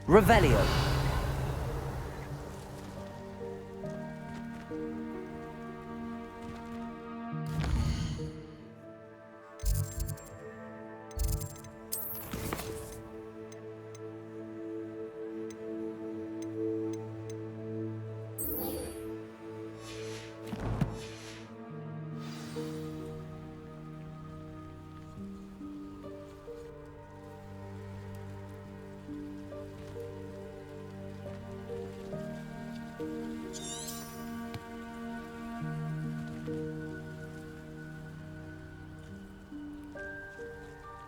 Revelio.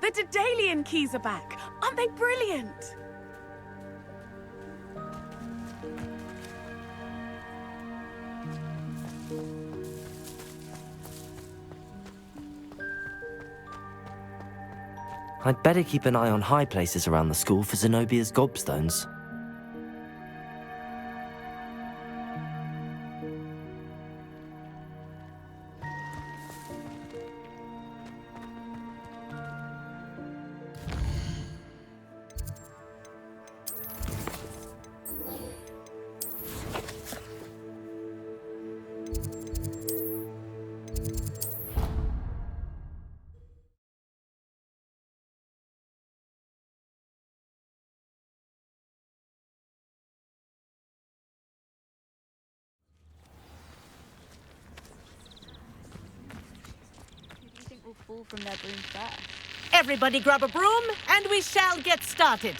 The Daedalian keys are back. Aren't they brilliant? I'd better keep an eye on high places around the school for Zenobia's gobstones. Fall from their broom first. Everybody grab a broom, and we shall get started.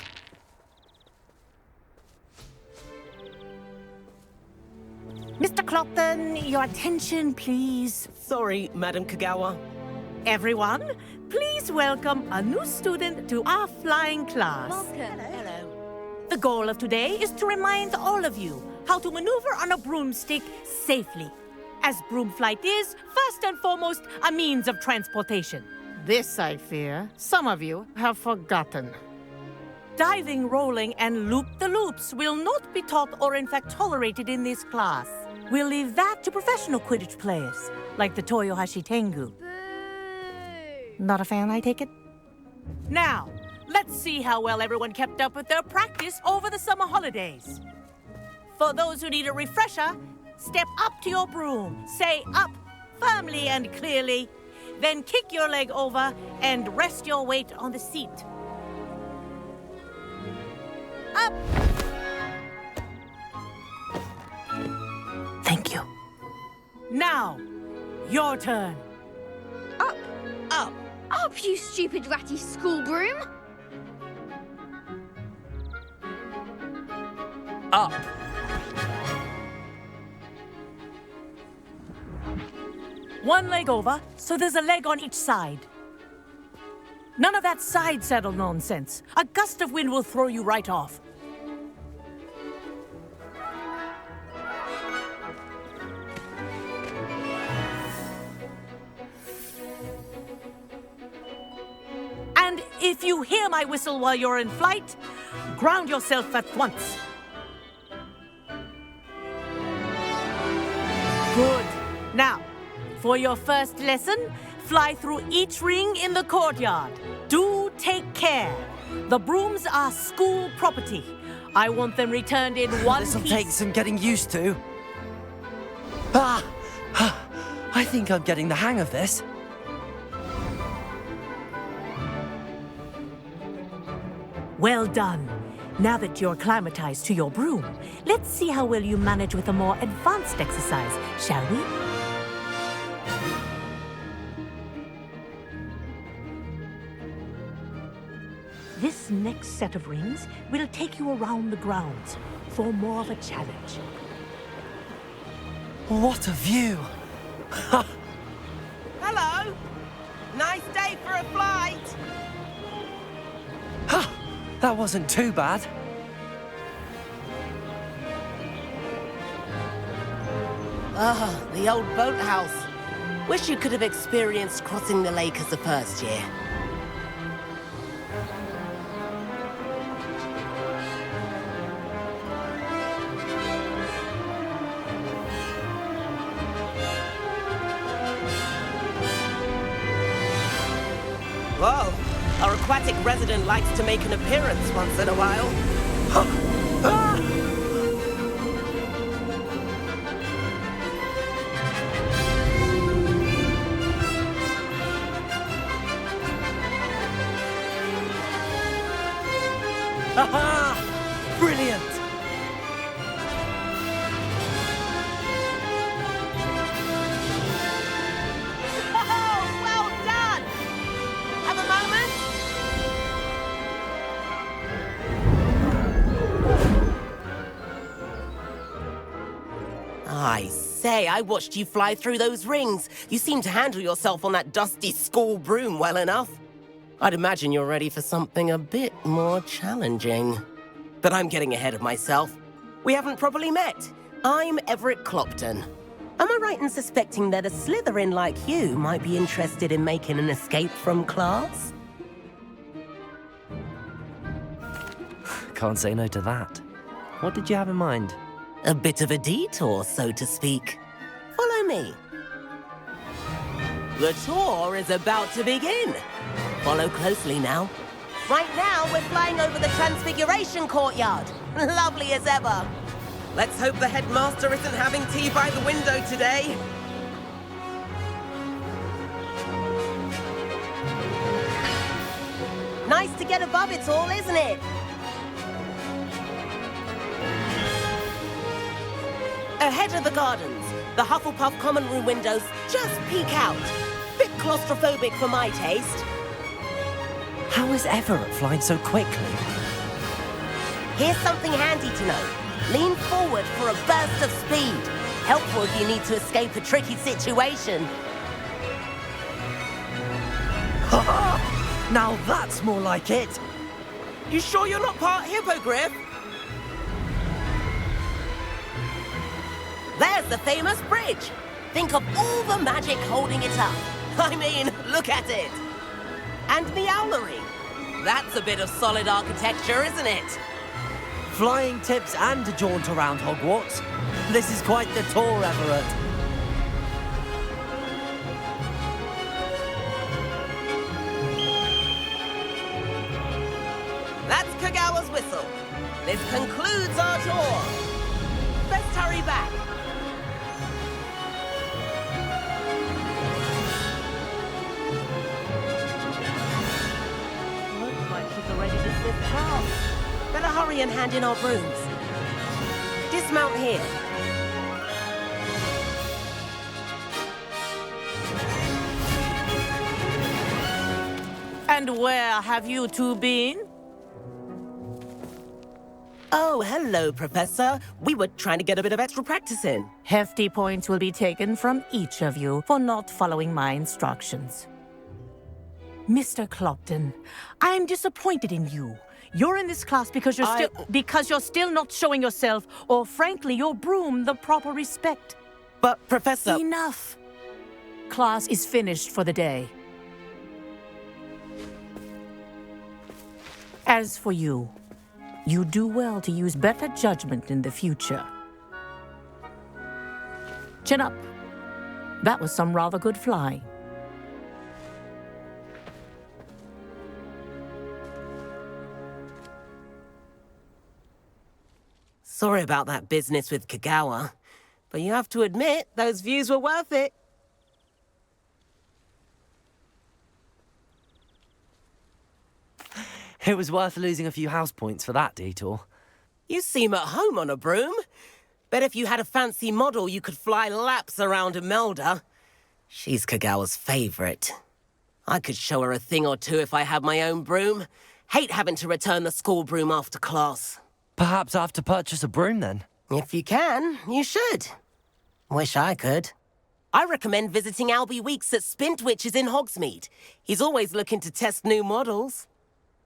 Mr. Clopton, your attention, please. Sorry, Madam Kagawa. Everyone, please welcome a new student to our flying class. Welcome. Hello. The goal of today is to remind all of you how to maneuver on a broomstick safely, as broom flight is, first and foremost, a means of transportation. This, I fear, some of you have forgotten. Diving, rolling, and loop-the-loops will not be taught or in fact tolerated in this class. We'll leave that to professional Quidditch players, like the Toyohashi Tengu. Boo! Not a fan, I take it? Now, let's see how well everyone kept up with their practice over the summer holidays. For those who need a refresher, step up to your broom, say up firmly and clearly, then kick your leg over and rest your weight on the seat. Up! Thank you. Now, your turn. Up! Up! Up, you stupid ratty school broom! Up! One leg over, so there's a leg on each side. None of that side saddle nonsense. A gust of wind will throw you right off. And if you hear my whistle while you're in flight, ground yourself at once. Good. Now, for your first lesson, fly through each ring in the courtyard. Do take care. The brooms are school property. I want them returned in one piece. This'll take some getting used to. I think I'm getting the hang of this. Well done. Now that you're acclimatized to your broom, let's see how well you manage with a more advanced exercise, shall we? This next set of rings will take you around the grounds for more of a challenge. What a view! Hello! Nice day for a flight! That wasn't too bad. Ah, the old boathouse. Wish you could have experienced crossing the lake as a first year. Whoa, our aquatic resident likes to make an appearance once in a while. Aha! Brilliant! Oh, well done! Have a moment? I say, I watched you fly through those rings. You seem to handle yourself on that dusty school broom well enough. I'd imagine you're ready for something a bit more challenging. But I'm getting ahead of myself. We haven't properly met. I'm Everett Clopton. Am I right in suspecting that a Slytherin like you might be interested in making an escape from class? Can't say no to that. What did you have in mind? A bit of a detour, so to speak. Follow me. The tour is about to begin. Follow closely now. Right now, we're flying over the Transfiguration Courtyard. Lovely as ever. Let's hope the headmaster isn't having tea by the window today. Nice to get above it all, isn't it? Ahead of the gardens, the Hufflepuff common room windows just peek out. Bit claustrophobic for my taste. How is Everett flying so quickly? Here's something handy to know. Lean forward for a burst of speed. Helpful if you need to escape a tricky situation. Now that's more like it! You sure you're not part hippogriff? There's the famous bridge. Think of all the magic holding it up. I mean, look at it. And the owlery. That's a bit of solid architecture, isn't it? Flying tips and a jaunt around Hogwarts. This is quite the tour, Everett. That's Kagawa's whistle. This concludes our tour. Let's hurry back. Looks like she's already dismissed class. Better hurry and hand in our brooms. Dismount here. And where have you two been? Oh, hello, Professor. We were trying to get a bit of extra practice in. Hefty points will be taken from each of you for not following my instructions. Mr. Clopton, I'm disappointed in you. You're in this class because you're still not showing yourself, or frankly, your broom the proper respect. But, Professor... Enough. Class is finished for the day. As for you, you do well to use better judgment in the future. Chin up. That was some rather good flying. Sorry about that business with Kagawa, but you have to admit, those views were worth it. It was worth losing a few house points for that detour. You seem at home on a broom. Bet if you had a fancy model, you could fly laps around Imelda. She's Kagawa's favorite. I could show her a thing or two if I had my own broom. Hate having to return the school broom after class. Perhaps I have to purchase a broom then. If you can, you should. Wish I could. I recommend visiting Albie Weeks at Spintwitches in Hogsmeade. He's always looking to test new models.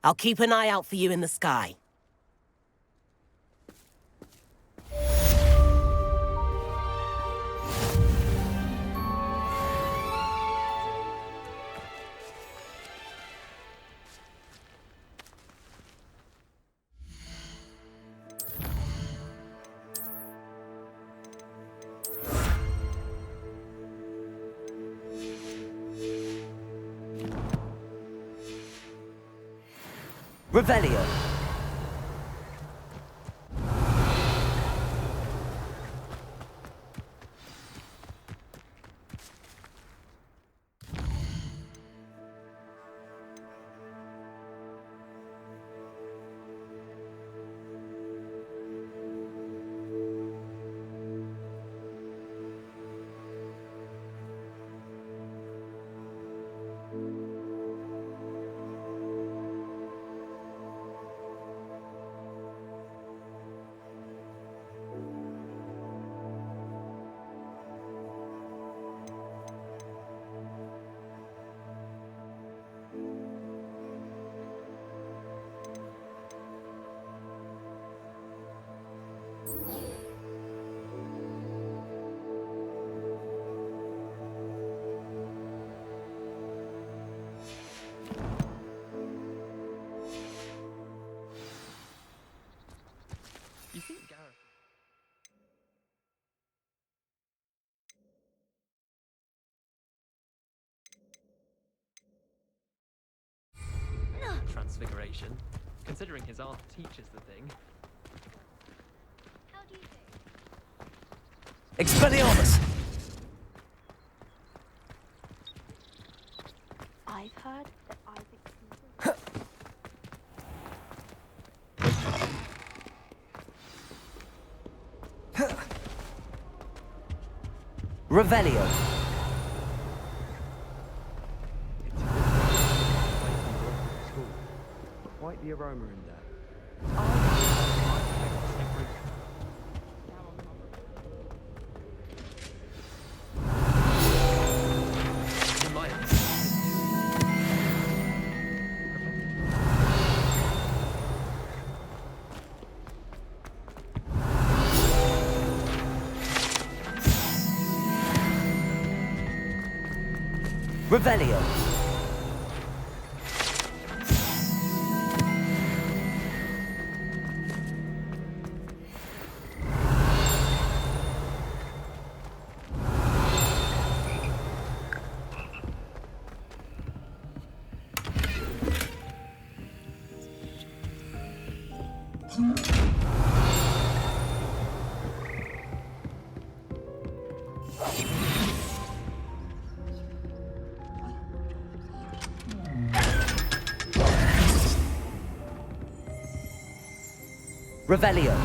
I'll keep an eye out for you in the sky. Revelio. You think Gareth... Transfiguration. Considering his art teaches the thing. How do you do? Expelliarmus! I've heard that Isaac. Revelio. Quite the aroma in there. Revelio. Revelio.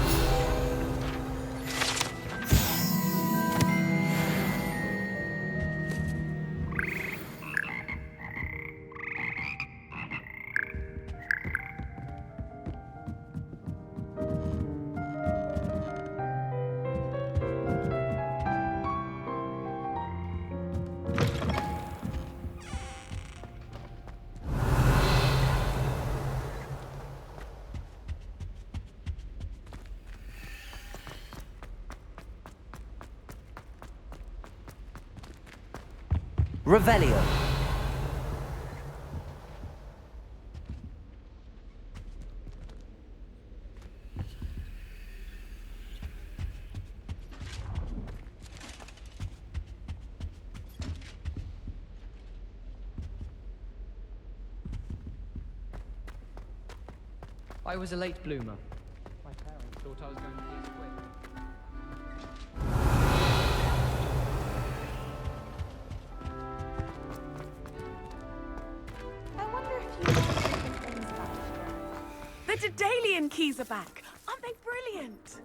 Revelio. I was a late bloomer. My parents thought I was going to be a squid. I wonder if you know different things about it. The Daedalian keys are back. Aren't they brilliant?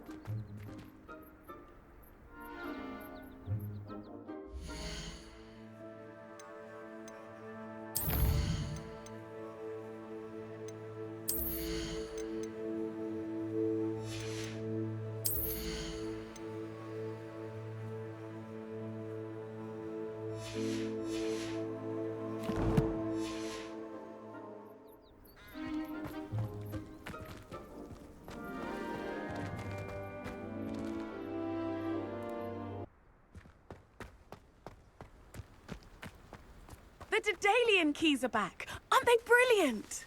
The Daedalian keys are back. Aren't they brilliant?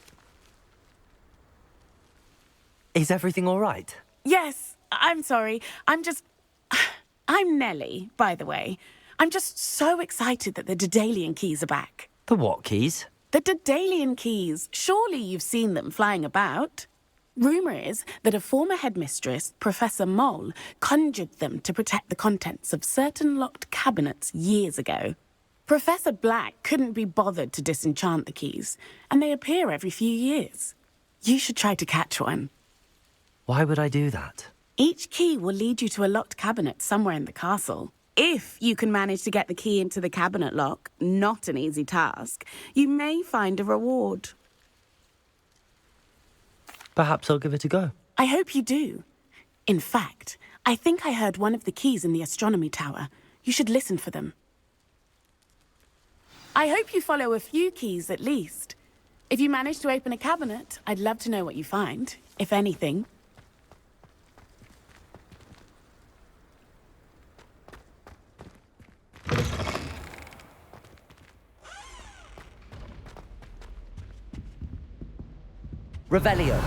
Is everything all right? Yes, I'm sorry. I'm Nellie, by the way. I'm just so excited that the Daedalian keys are back. The what keys? The Daedalian keys. Surely you've seen them flying about. Rumour is that a former headmistress, Professor Mole, conjured them to protect the contents of certain locked cabinets years ago. Professor Black couldn't be bothered to disenchant the keys, and they appear every few years. You should try to catch one. Why would I do that? Each key will lead you to a locked cabinet somewhere in the castle. If you can manage to get the key into the cabinet lock, not an easy task, you may find a reward. Perhaps I'll give it a go. I hope you do. In fact, I think I heard one of the keys in the astronomy tower. You should listen for them. I hope you follow a few keys at least. If you manage to open a cabinet, I'd love to know what you find, if anything. Revelio.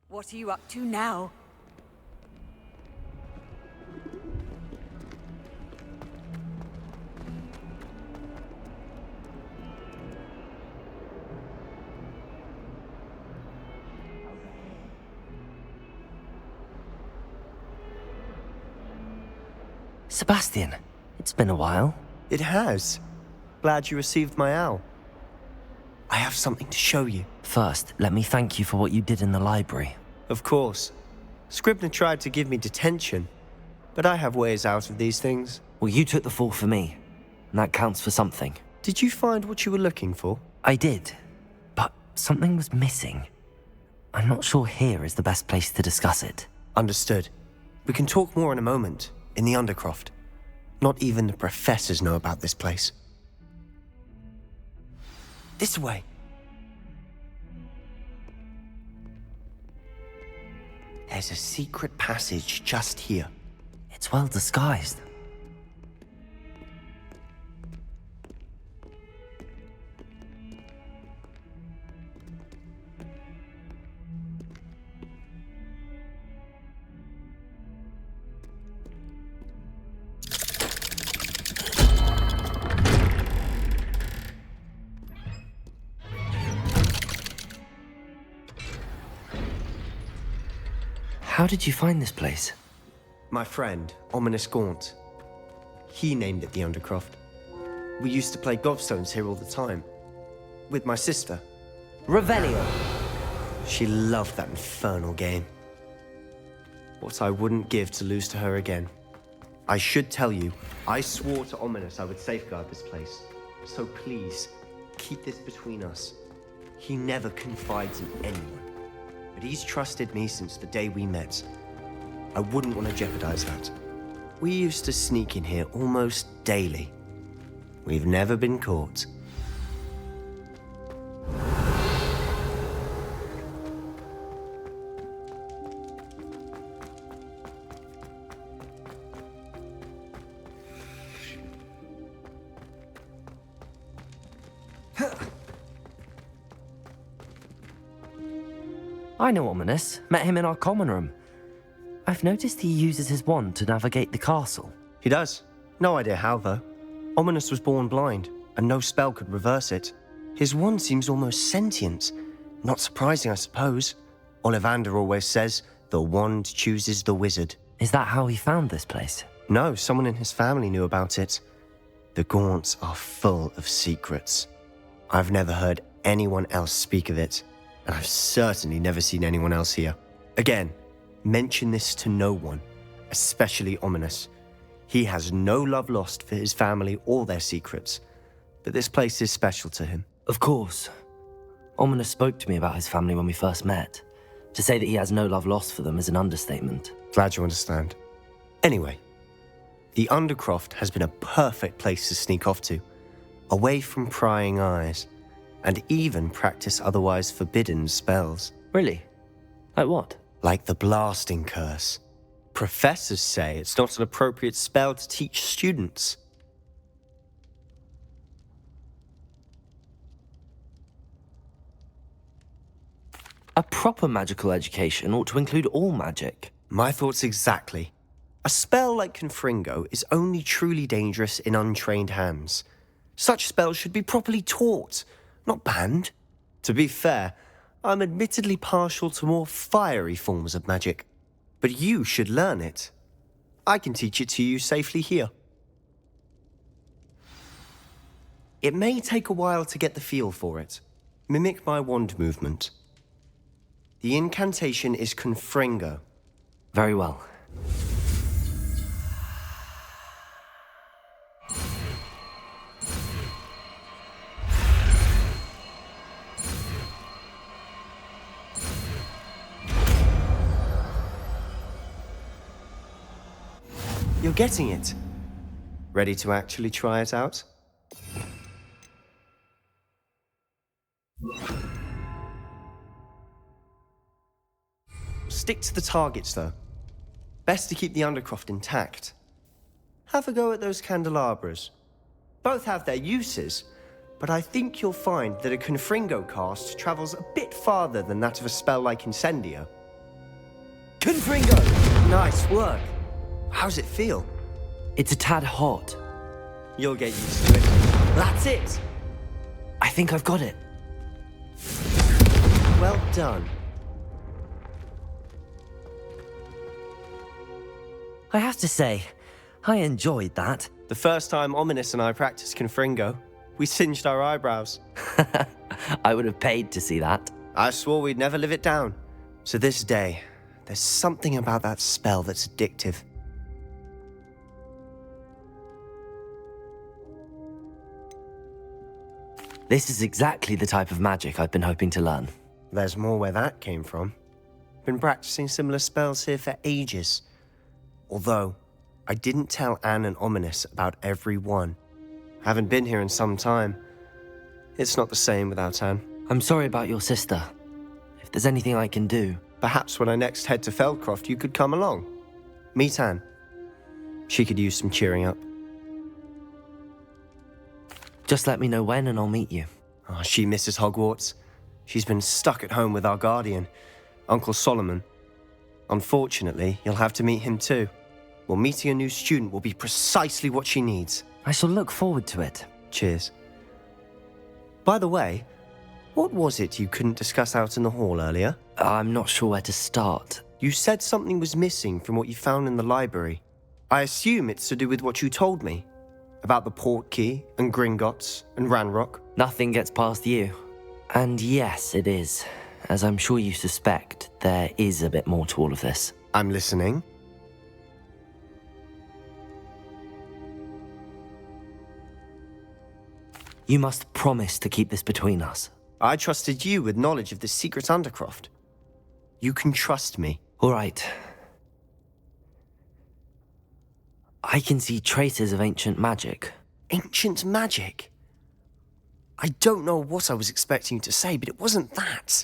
What are you up to now? Sebastian, it's been a while. It has. Glad you received my owl. I have something to show you. First, let me thank you for what you did in the library. Of course. Scribner tried to give me detention, but I have ways out of these things. Well, you took the fall for me, and that counts for something. Did you find what you were looking for? I did, but something was missing. I'm not sure here is the best place to discuss it. Understood. We can talk more in a moment, in the Undercroft. Not even the professors know about this place. This way. There's a secret passage just here. It's well disguised. How did you find this place? My friend, Ominous Gaunt. He named it the Undercroft. We used to play gobstones here all the time. With my sister. Revelio. She loved that infernal game. What I wouldn't give to lose to her again. I should tell you, I swore to Ominous I would safeguard this place. So please, keep this between us. He never confides in anyone. But he's trusted me since the day we met. I wouldn't want to jeopardize that. We used to sneak in here almost daily. We've never been caught. I know Ominous. Met him in our common room. I've noticed he uses his wand to navigate the castle. He does. No idea how, though. Ominous was born blind, and no spell could reverse it. His wand seems almost sentient. Not surprising, I suppose. Ollivander always says, the wand chooses the wizard. Is that how he found this place? No, someone in his family knew about it. The Gaunts are full of secrets. I've never heard anyone else speak of it, and I've certainly never seen anyone else here. Again, mention this to no one, especially Ominous. He has no love lost for his family or their secrets, but this place is special to him. Of course. Ominous spoke to me about his family when we first met. To say that he has no love lost for them is an understatement. Glad you understand. Anyway, the Undercroft has been a perfect place to sneak off to, away from prying eyes, and even practice otherwise forbidden spells. Really? Like what? Like the blasting curse. Professors say it's not an appropriate spell to teach students. A proper magical education ought to include all magic. My thoughts exactly. A spell like Confringo is only truly dangerous in untrained hands. Such spells should be properly taught, not banned. To be fair, I'm admittedly partial to more fiery forms of magic. But you should learn it. I can teach it to you safely here. It may take a while to get the feel for it. Mimic my wand movement. The incantation is Confringo. Very well. You're getting it. Ready to actually try it out? Stick to the targets, though. Best to keep the undercroft intact. Have a go at those candelabras. Both have their uses, but I think you'll find that a Confringo cast travels a bit farther than that of a spell like Incendio. Confringo! Nice work. How's it feel? It's a tad hot. You'll get used to it. That's it! I think I've got it. Well done. I have to say, I enjoyed that. The first time Ominous and I practiced Confringo, we singed our eyebrows. I would have paid to see that. I swore we'd never live it down. To this day, there's something about that spell that's addictive. This is exactly the type of magic I've been hoping to learn. There's more where that came from. Been practicing similar spells here for ages. Although, I didn't tell Anne and Ominous about every one. Haven't been here in some time. It's not the same without Anne. I'm sorry about your sister. If there's anything I can do... Perhaps when I next head to Feldcroft, you could come along. Meet Anne. She could use some cheering up. Just let me know when and I'll meet you. Oh, she misses Hogwarts. She's been stuck at home with our guardian, Uncle Solomon. Unfortunately, you'll have to meet him too. Well, meeting a new student will be precisely what she needs. I shall look forward to it. Cheers. By the way, what was it you couldn't discuss out in the hall earlier? I'm not sure where to start. You said something was missing from what you found in the library. I assume it's to do with what you told me. About the Portkey, and Gringotts, and Ranrock. Nothing gets past you. And yes, it is. As I'm sure you suspect, there is a bit more to all of this. I'm listening. You must promise to keep this between us. I trusted you with knowledge of the secret Undercroft. You can trust me. All right. I can see traces of ancient magic. Ancient magic? I don't know what I was expecting you to say, but it wasn't that.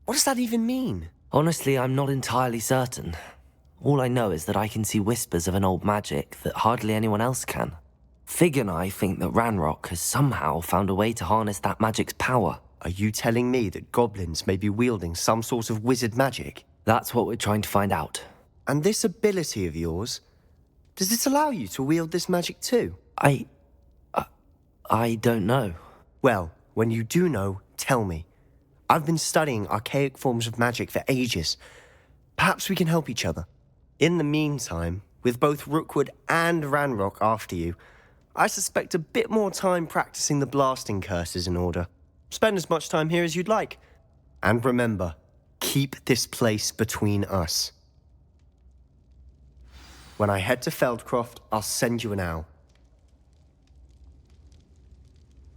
What does that even mean? Honestly, I'm not entirely certain. All I know is that I can see whispers of an old magic that hardly anyone else can. Fig and I think that Ranrock has somehow found a way to harness that magic's power. Are you telling me that goblins may be wielding some sort of wizard magic? That's what we're trying to find out. And this ability of yours, does it allow you to wield this magic too? I don't know. Well, when you do know, tell me. I've been studying archaic forms of magic for ages. Perhaps we can help each other. In the meantime, with both Rookwood and Ranrock after you, I suspect a bit more time practicing the blasting curse is in order. Spend as much time here as you'd like. And remember, keep this place between us. When I head to Feldcroft, I'll send you an owl.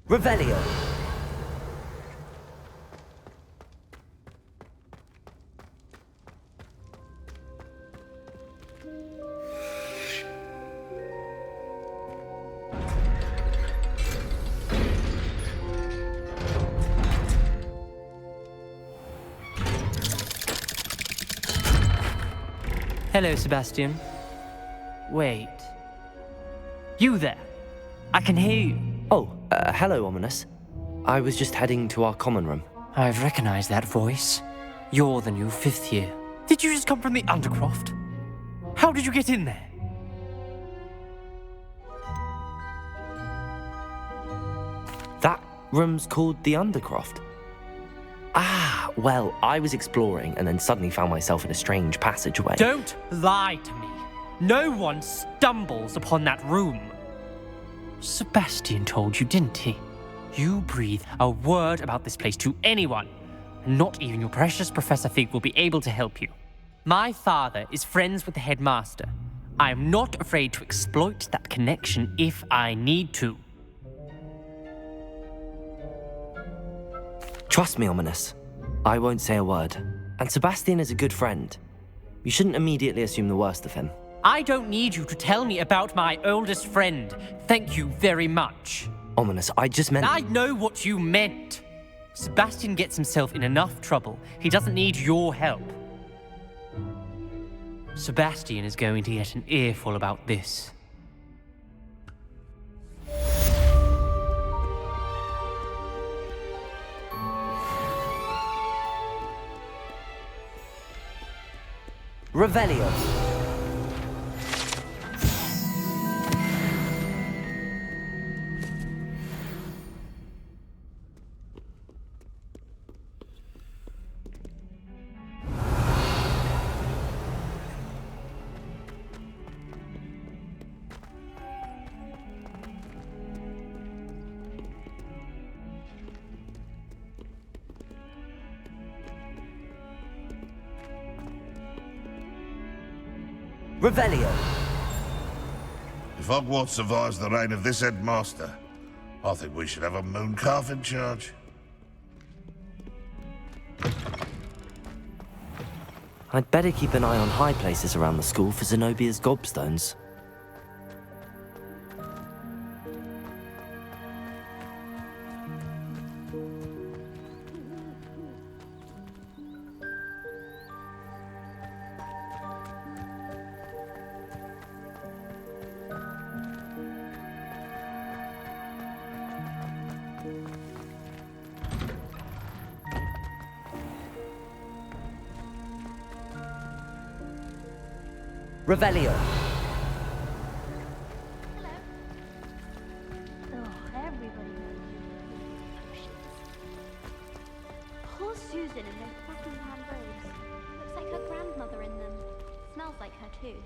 Revelio! Hello, Sebastian. Wait. You there? I can hear you. Oh, hello, Ominous. I was just heading to our common room. I've recognized that voice. You're the new 5th year. Did you just come from the Undercroft? How did you get in there? That room's called the Undercroft. Ah, well, I was exploring and then suddenly found myself in a strange passageway. Don't lie to me. No one stumbles upon that room. Sebastian told you, didn't he? You breathe a word about this place to anyone, and not even your precious Professor Fig will be able to help you. My father is friends with the headmaster. I am not afraid to exploit that connection if I need to. Trust me, Ominous. I won't say a word. And Sebastian is a good friend. You shouldn't immediately assume the worst of him. I don't need you to tell me about my oldest friend. Thank you very much. Ominous, I just meant... I know what you meant. Sebastian gets himself in enough trouble. He doesn't need your help. Sebastian is going to get an earful about this. Revelio. Revelio. If Hogwarts survives the reign of this headmaster, I think we should have a mooncalf in charge. I'd better keep an eye on high places around the school for Zenobia's gobstones. Revelio. Hello. Oh, everybody knows you. Poor Susan in those Buckingham robes. Looks like her grandmother in them. Smells like her too.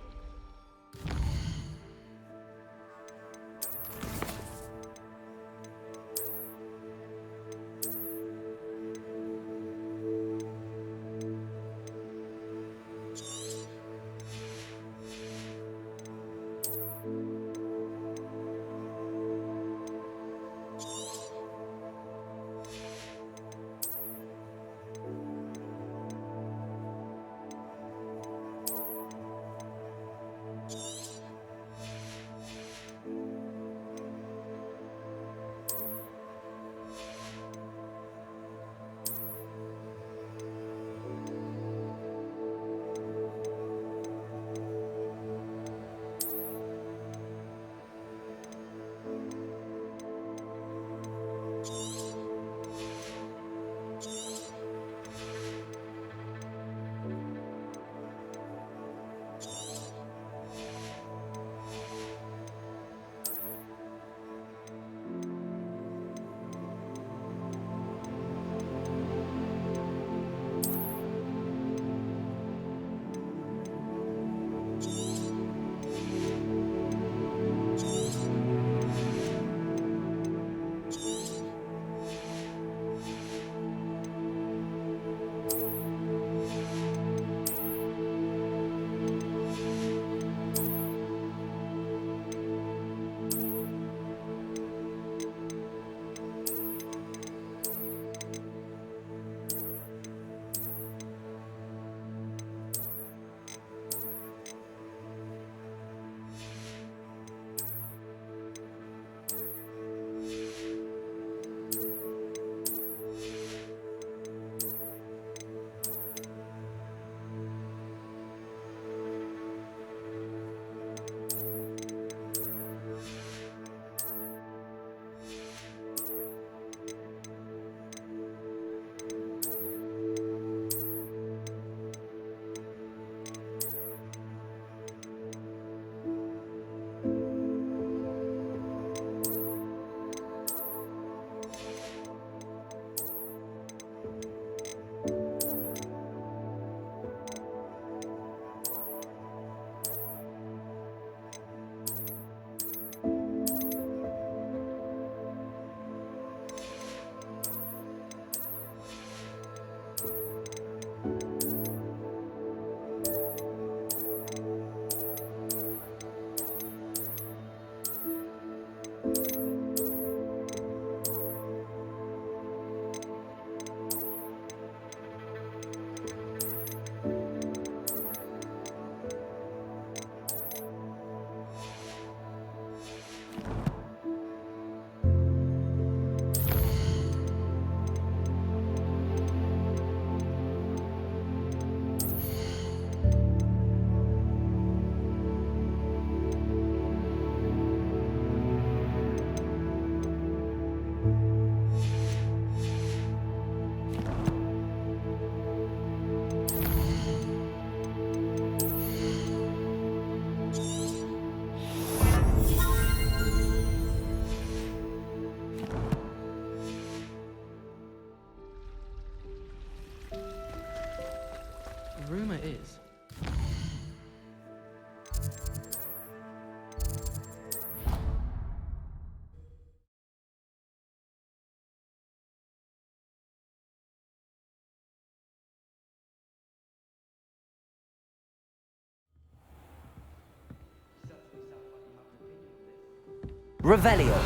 Revelio.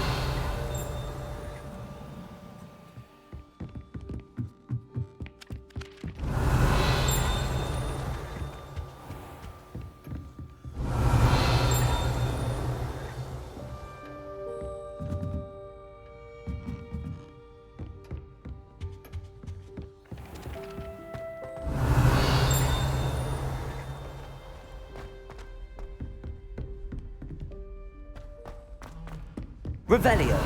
Revelio.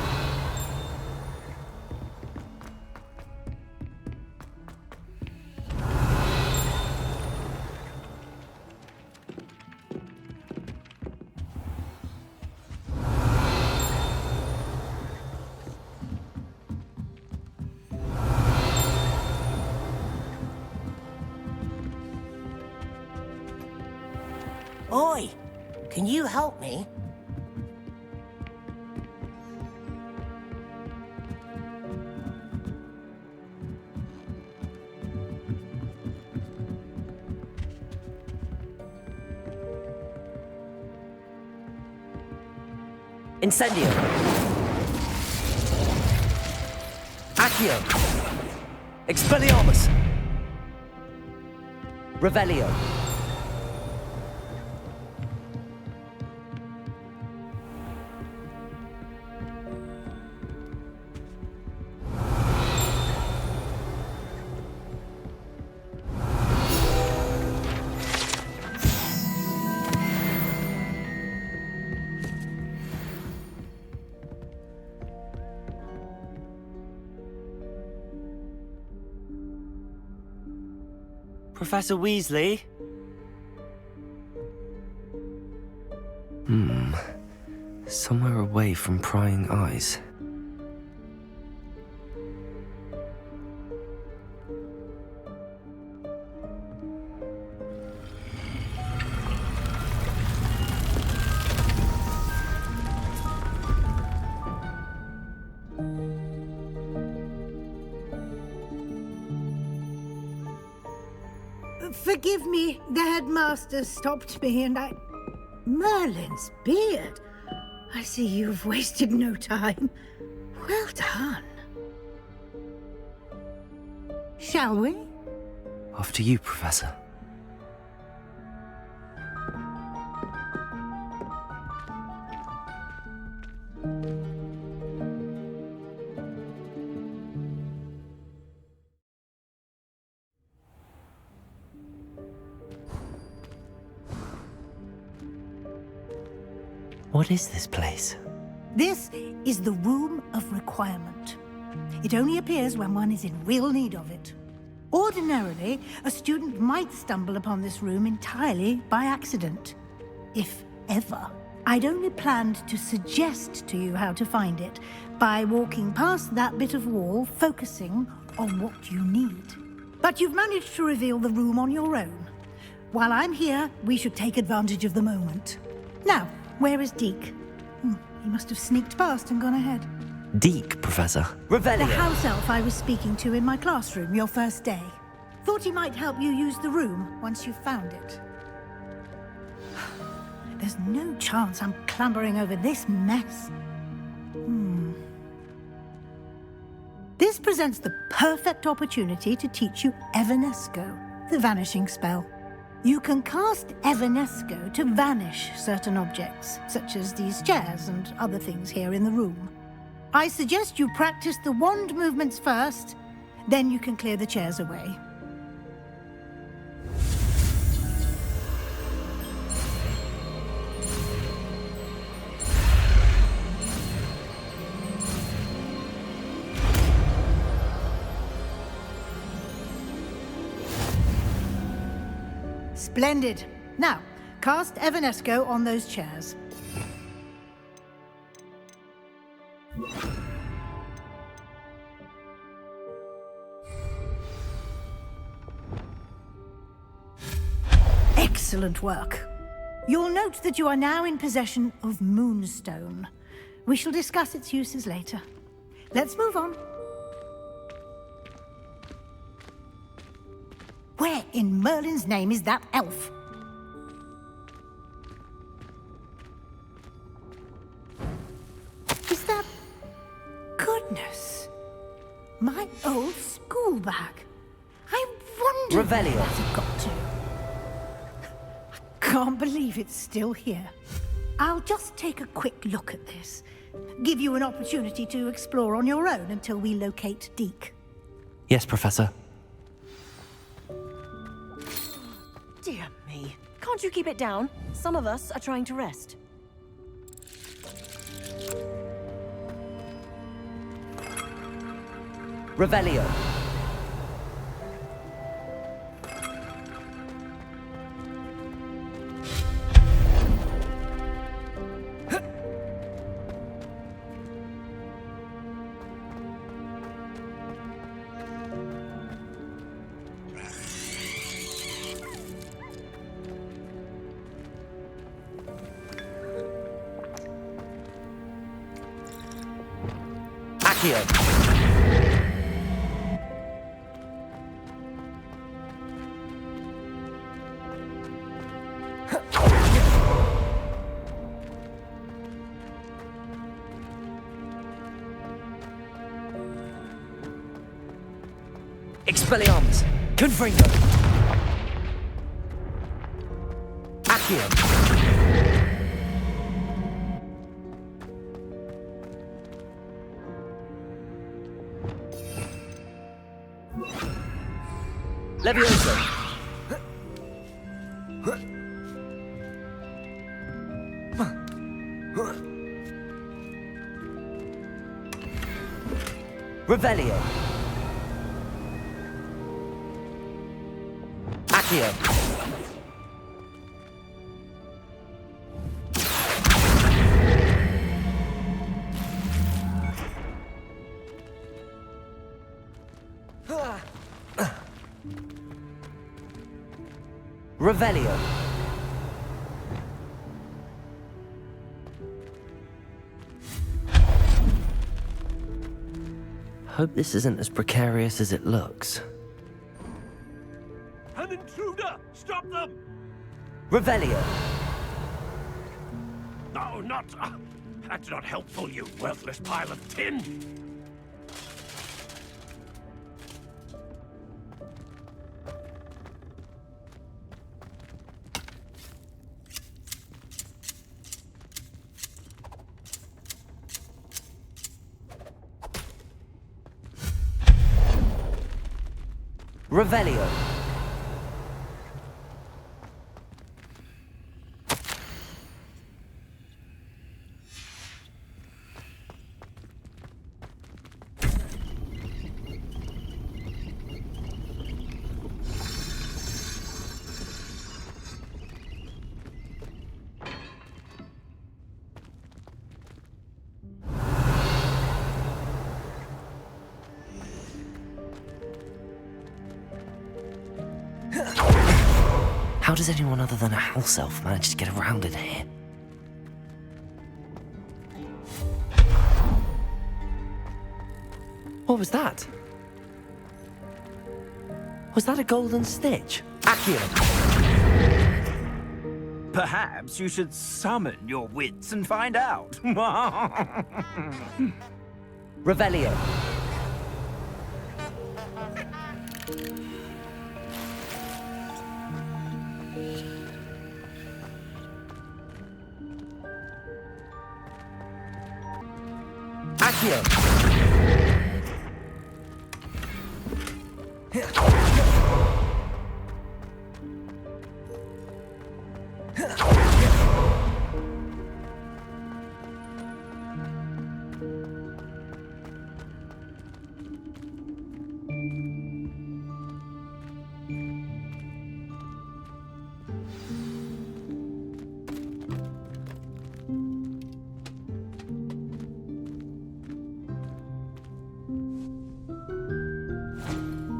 Oi, can you help me? Incendio. Accio. Expelliarmus. Revelio. Professor Weasley? Somewhere away from prying eyes. Forgive me, the headmaster stopped me and I... Merlin's beard. I see you've wasted no time. Well done. Shall we? After you, Professor. What is this place? This is the Room of Requirement. It only appears when one is in real need of it. Ordinarily, a student might stumble upon this room entirely by accident. If ever. I'd only planned to suggest to you how to find it by walking past that bit of wall, focusing on what you need. But you've managed to reveal the room on your own. While I'm here, we should take advantage of the moment. Now, where is Deke? He must have sneaked past and gone ahead. Deke, Professor. Revelio. The house elf I was speaking to in my classroom your first day. Thought he might help you use the room once you've found it. There's no chance I'm clambering over this mess. This presents the perfect opportunity to teach you Evanesco, the vanishing spell. You can cast Evanesco to vanish certain objects, such as these chairs and other things here in the room. I suggest you practice the wand movements first, then you can clear the chairs away. Splendid. Now, cast Evanesco on those chairs. Excellent work. You'll note that you are now in possession of Moonstone. We shall discuss its uses later. Let's move on. Where in Merlin's name is that elf? old school bag. I wonder Revelio. where that had got to. Can't believe it's still here. I'll just take a quick look at this. Give you an opportunity to explore on your own until we locate Deke. Yes, Professor. Dear me. Can't you keep it down? Some of us are trying to rest. Revelio. Accio. Expelliarmus. Confringo. Accio. Levioso. Revelio. Accio. Revelio. Hope this isn't as precarious as it looks. An intruder! Stop them! Revelio. No, not... that's not helpful, you worthless pile of tin! Revelio. How does anyone other than a house elf manage to get around in here? What was that? Was that a golden stitch? Accio. Perhaps you should summon your wits and find out. Revelio. Accio.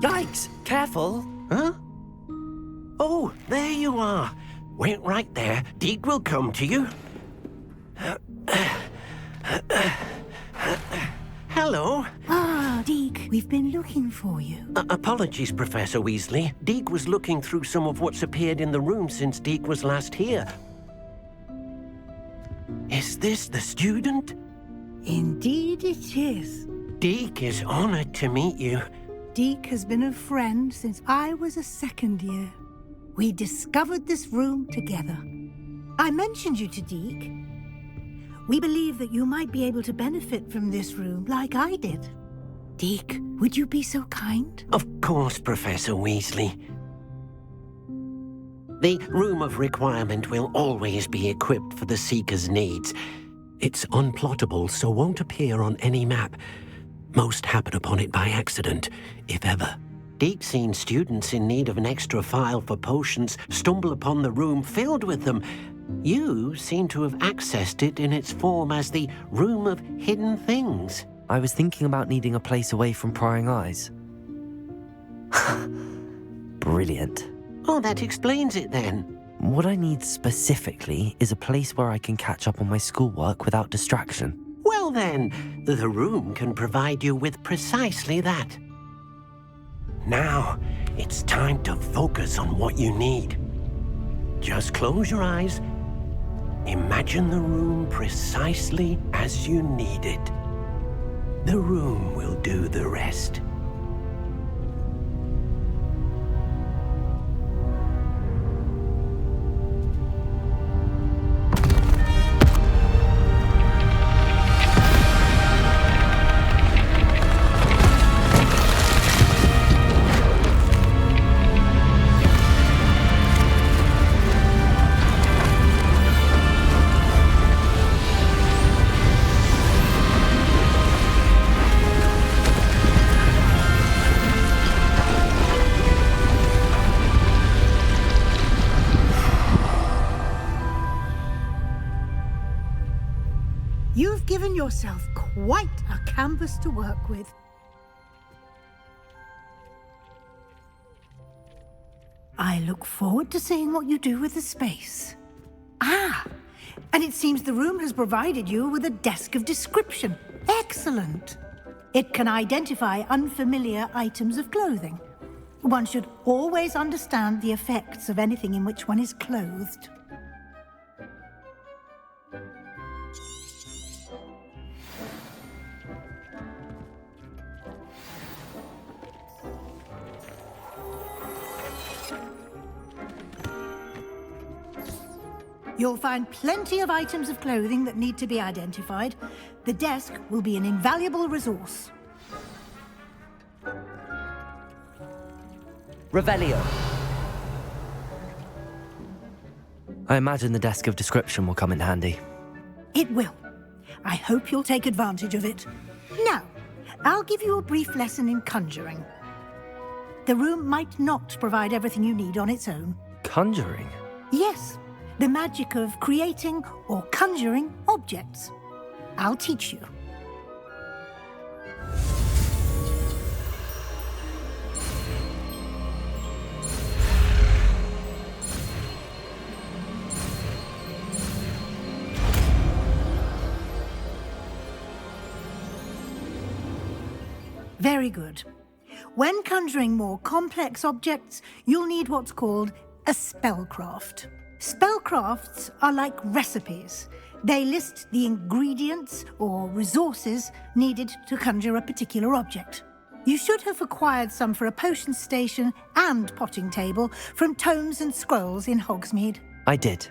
Yikes! Careful! Huh? Oh, there you are. Wait right there. Deke will come to you. Hello. Ah, Deke, we've been looking for you. Apologies, Professor Weasley. Deke was looking through some of what's appeared in the room since Deke was last here. Is this the student? Indeed it is. Deke is honored to meet you. Deke has been a friend since I was a second year. We discovered this room together. I mentioned you to Deke. We believe that you might be able to benefit from this room like I did. Deke, would you be so kind? Of course, Professor Weasley. The Room of Requirement will always be equipped for the Seeker's needs. It's unplottable, so won't appear on any map. Most happen upon it by accident, if ever. Deke's seen students in need of an extra file for potions stumble upon the room filled with them. You seem to have accessed it in its form as the Room of Hidden Things. I was thinking about needing a place away from prying eyes. Brilliant. Oh, that explains it then. What I need specifically is a place where I can catch up on my schoolwork without distraction. Well then, the room can provide you with precisely that. Now, it's time to focus on what you need. Just close your eyes. Imagine the room precisely as you need it. The room will do the rest. You've given yourself quite a canvas to work with. I look forward to seeing what you do with the space. Ah, and it seems the room has provided you with a desk of description. Excellent. It can identify unfamiliar items of clothing. One should always understand the effects of anything in which one is clothed. You'll find plenty of items of clothing that need to be identified. The desk will be an invaluable resource. Revelio. I imagine the desk of description will come in handy. It will. I hope you'll take advantage of it. Now, I'll give you a brief lesson in conjuring. The room might not provide everything you need on its own. Conjuring? Yes. The magic of creating or conjuring objects. I'll teach you. Very good. When conjuring more complex objects, you'll need what's called a spellcraft. Spellcrafts are like recipes. They list the ingredients or resources needed to conjure a particular object. You should have acquired some for a potion station and potting table from tomes and scrolls in Hogsmeade. I did.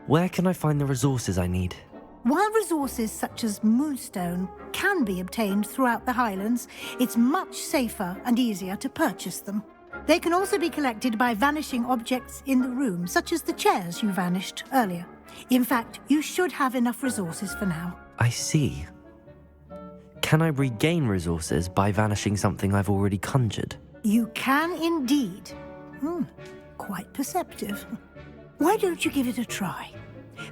Where can I find the resources I need? While resources such as moonstone can be obtained throughout the Highlands, it's much safer and easier to purchase them. They can also be collected by vanishing objects in the room, such as the chairs you vanished earlier. In fact, you should have enough resources for now. I see. Can I regain resources by vanishing something I've already conjured? You can indeed. Quite perceptive. Why don't you give it a try?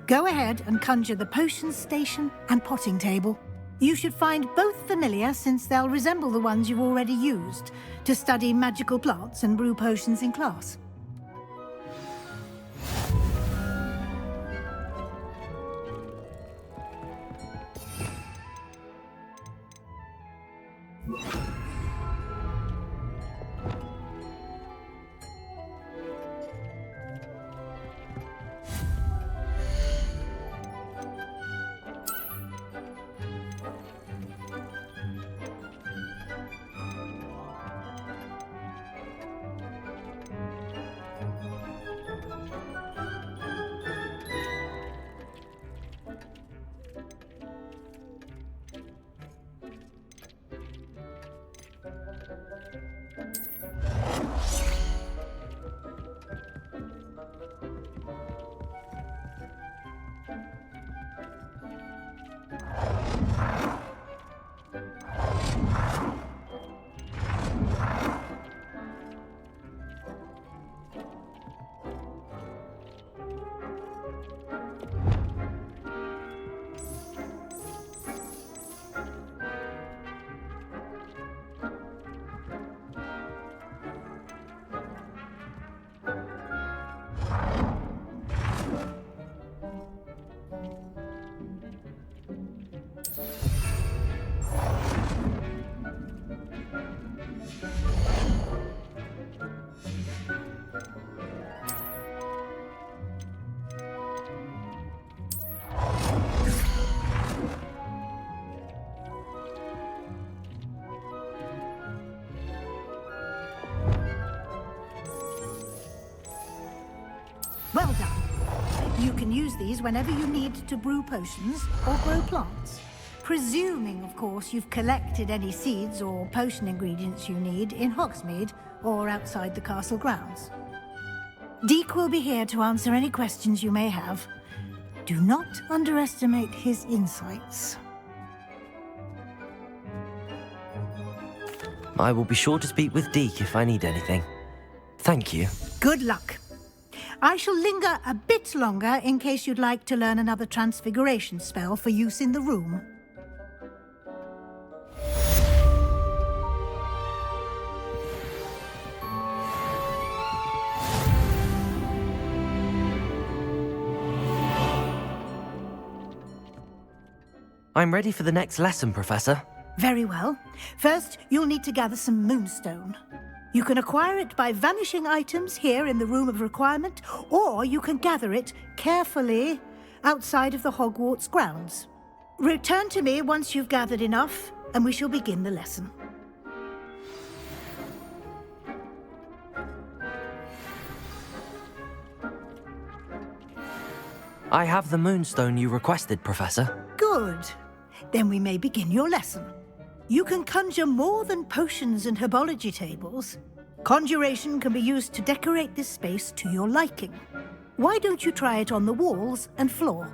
Go ahead and conjure the potion station and potting table. You should find both familiar, since they'll resemble the ones you've already used to study magical plants and brew potions in class. You can use these whenever you need to brew potions or grow plants. Presuming, of course, you've collected any seeds or potion ingredients you need in Hogsmeade or outside the castle grounds. Deke will be here to answer any questions you may have. Do not underestimate his insights. I will be sure to speak with Deke if I need anything. Thank you. Good luck. I shall linger a bit longer in case you'd like to learn another transfiguration spell for use in the room. I'm ready for the next lesson, Professor. Very well. First, you'll need to gather some moonstone. You can acquire it by vanishing items here in the Room of Requirement, or you can gather it carefully outside of the Hogwarts grounds. Return to me once you've gathered enough, and we shall begin the lesson. I have the moonstone you requested, Professor. Good. Then we may begin your lesson. You can conjure more than potions and herbology tables. Conjuration can be used to decorate this space to your liking. Why don't you try it on the walls and floor?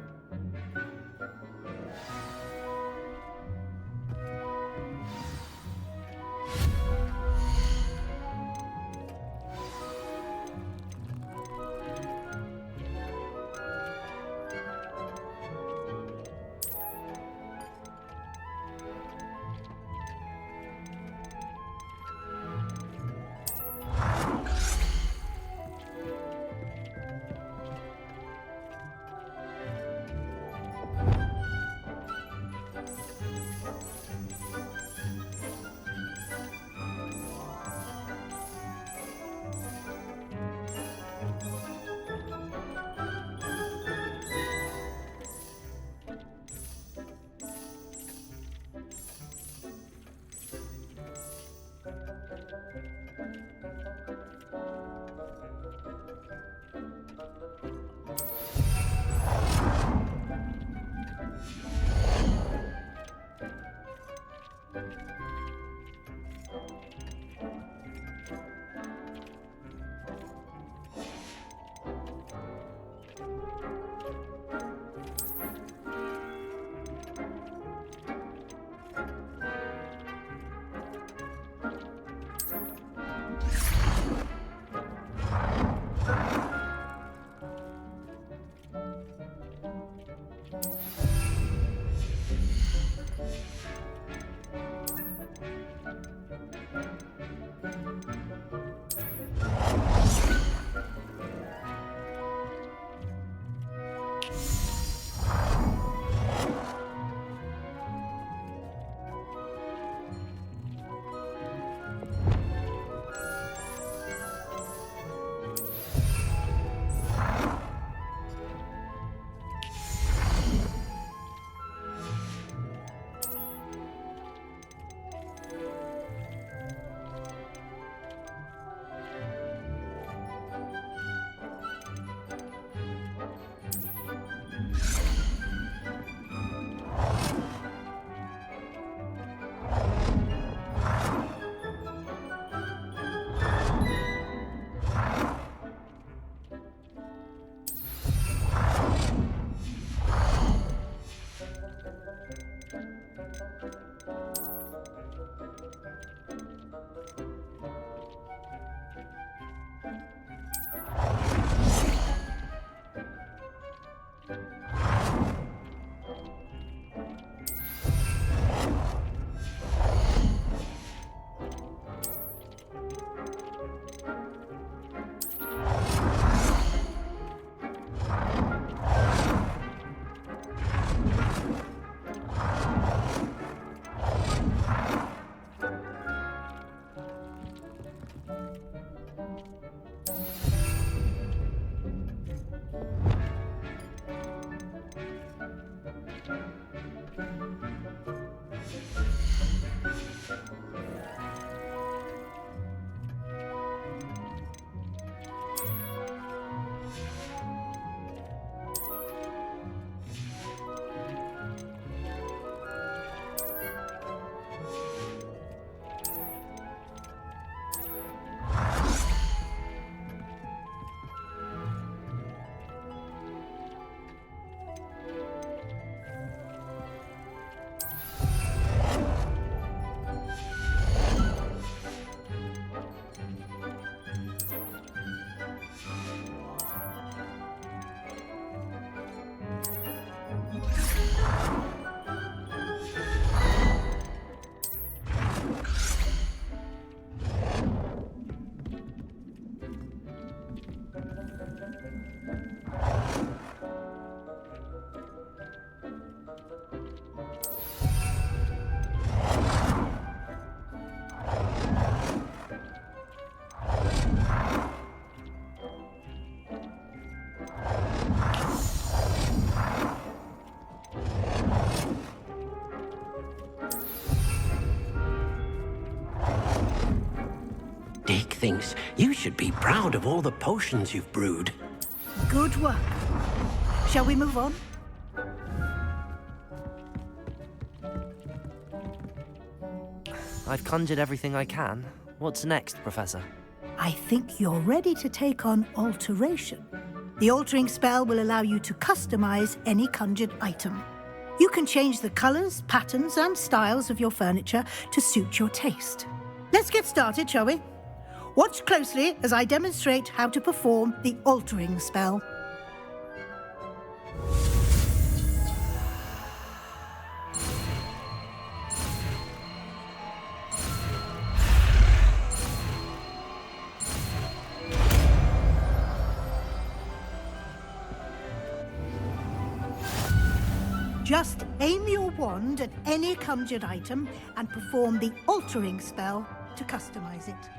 Dick thinks you should be proud of all the potions you've brewed. Good work. Shall we move on? I've conjured everything I can. What's next, Professor? I think you're ready to take on alteration. The altering spell will allow you to customize any conjured item. You can change the colors, patterns, and styles of your furniture to suit your taste. Let's get started, shall we? Watch closely as I demonstrate how to perform the altering spell. Just aim your wand at any conjured item and perform the altering spell to customize it.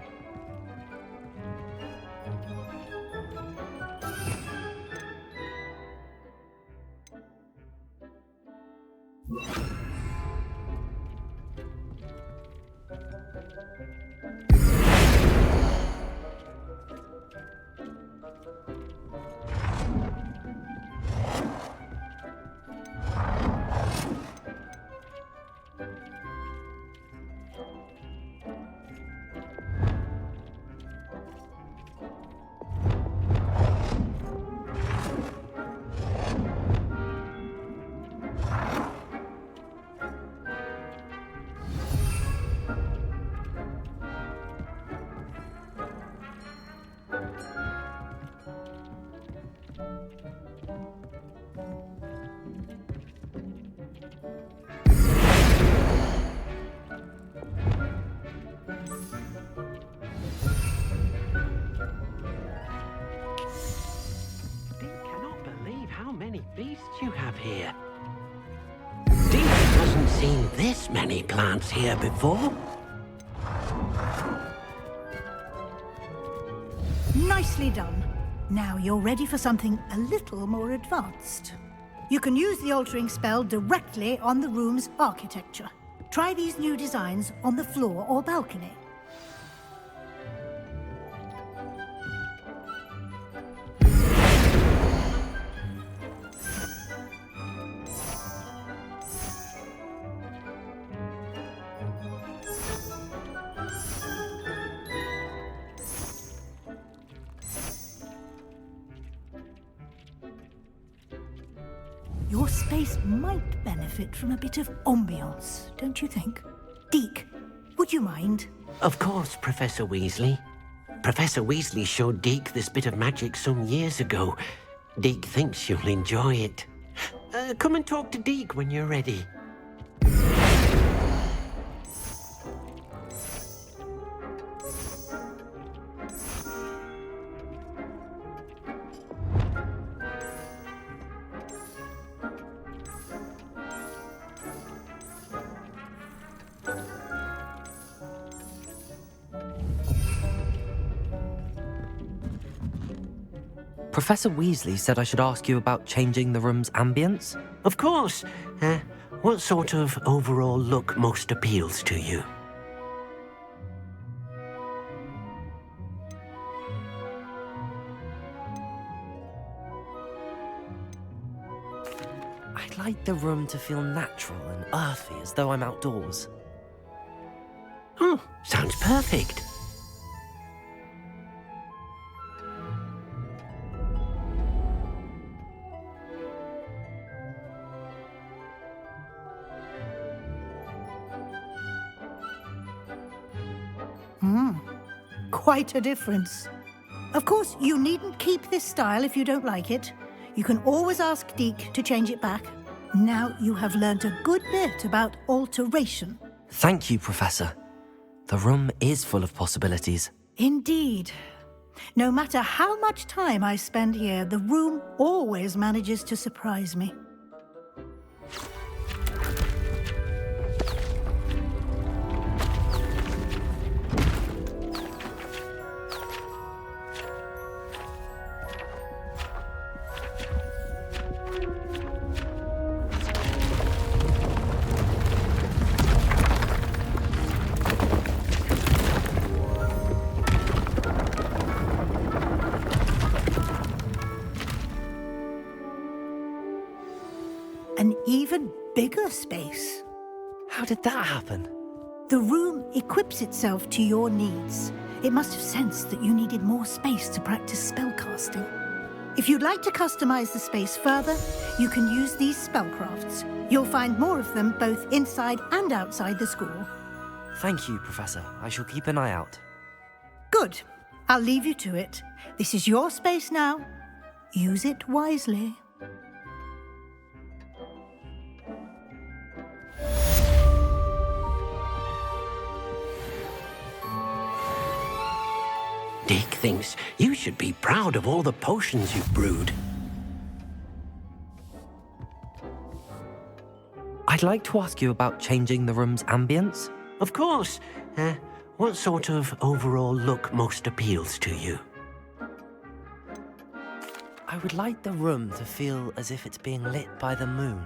Beasts you have here. Dean hasn't seen this many plants here before. Nicely done. Now you're ready for something a little more advanced. You can use the altering spell directly on the room's architecture. Try these new designs on the floor or balcony. Your space might benefit from a bit of ambiance, don't you think? Deke, would you mind? Of course, Professor Weasley. Professor Weasley showed Deke this bit of magic some years ago. Deke thinks you'll enjoy it. Come and talk to Deke when you're ready. Professor Weasley said I should ask you about changing the room's ambience? Of course. What sort of overall look most appeals to you? I'd like the room to feel natural and earthy, as though I'm outdoors. Oh, sounds perfect. Quite a difference. Of course, you needn't keep this style if you don't like it. You can always ask Deke to change it back. Now you have learnt a good bit about alteration. Thank you, Professor. The room is full of possibilities. Indeed. No matter how much time I spend here, the room always manages to surprise me. an even bigger space. How did that happen? The room equips itself to your needs. It must have sensed that you needed more space to practice spellcasting. If you'd like to customize the space further, you can use these spellcrafts. You'll find more of them both inside and outside the school. Thank you, Professor. I shall keep an eye out. Good. I'll leave you to it. This is your space now. Use it wisely. Dick thinks you should be proud of all the potions you've brewed. I'd like to ask you about changing the room's ambience. Of course. What sort of overall look most appeals to you? I would like the room to feel as if it's being lit by the moon.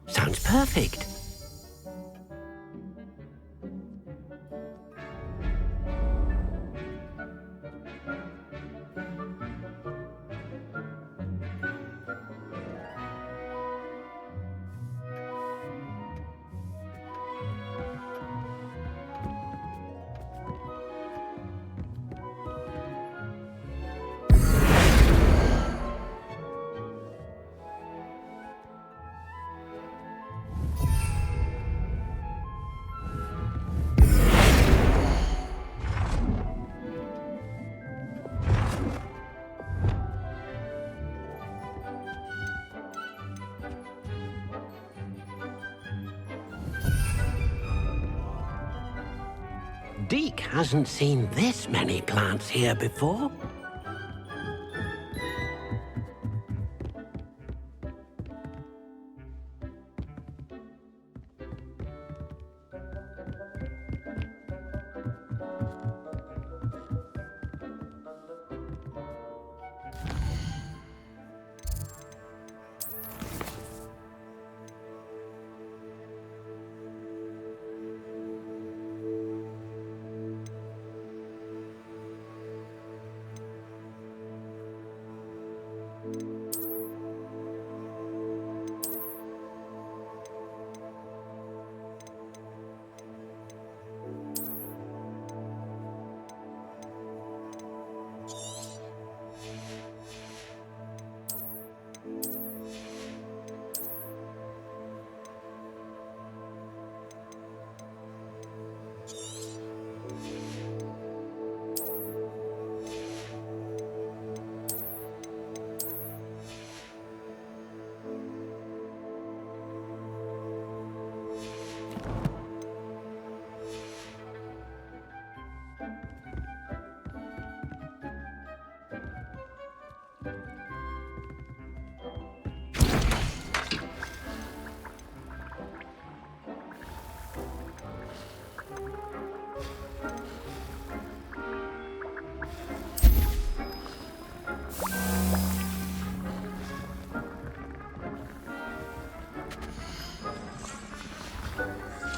Sounds perfect. Deke hasn't seen this many plants here before.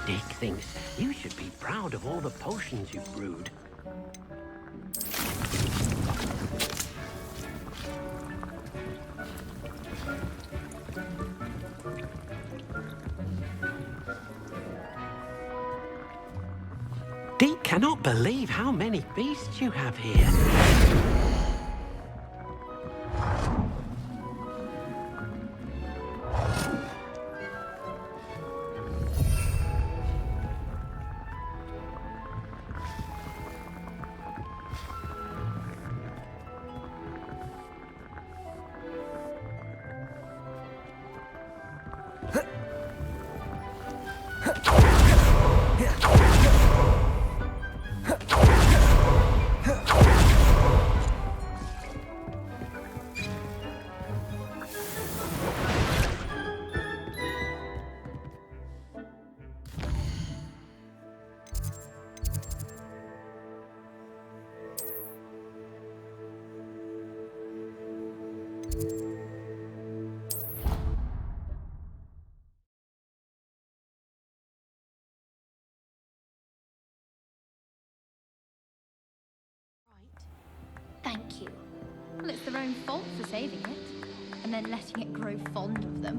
Dick thinks you should be proud of all the potions you've brewed. Dick cannot believe how many beasts you have here. Thank you. Well, it's their own fault for saving it. and then letting it grow fond of them.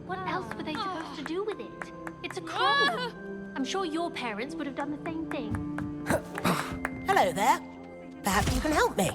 What else were they supposed to do with it? It's a crow. I'm sure your parents would have done the same thing. Hello there. Perhaps you can help me.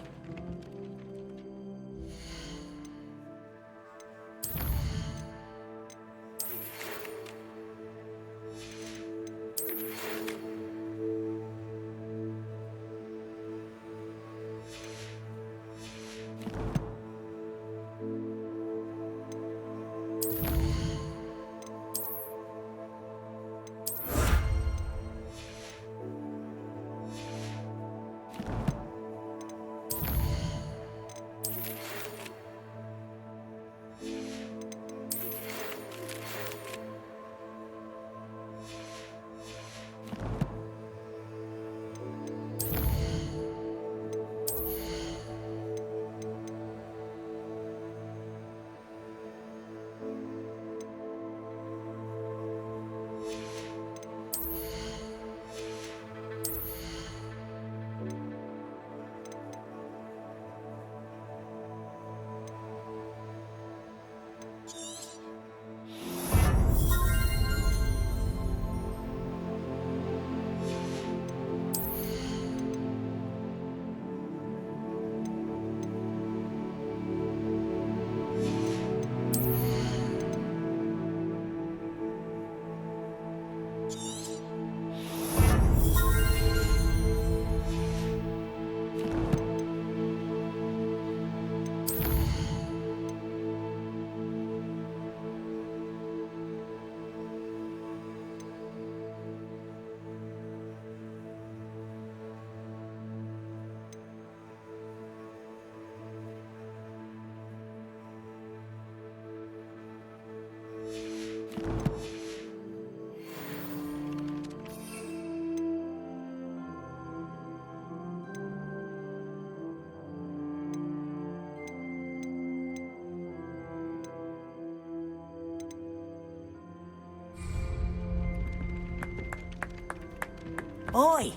Oi,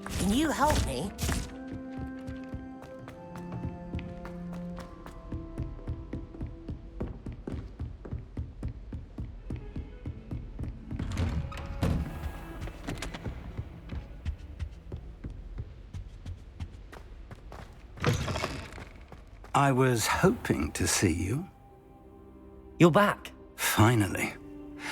can you help me? I was hoping to see you. You're back. Finally.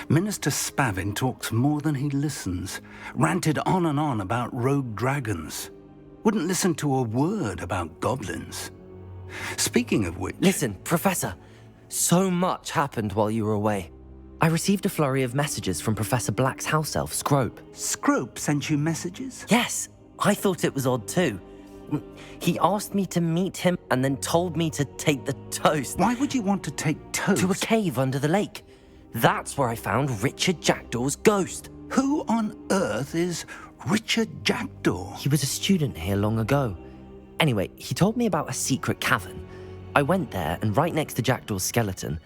Minister Spavin talks more than he listens. Ranted on and on about rogue dragons. Wouldn't listen to a word about goblins. Speaking of which... Listen, Professor. So much happened while you were away. I received a flurry of messages from Professor Black's house elf, Scrope. Scrope sent you messages? Yes. I thought it was odd too. He asked me to meet him and then told me to take the toast. Why would you want to take toast? To a cave under the lake. That's where I found Richard Jackdaw's ghost. Who on earth is Richard Jackdaw? He was a student here long ago. Anyway, he told me about a secret cavern. I went there, and right next to Jackdaw's skeleton,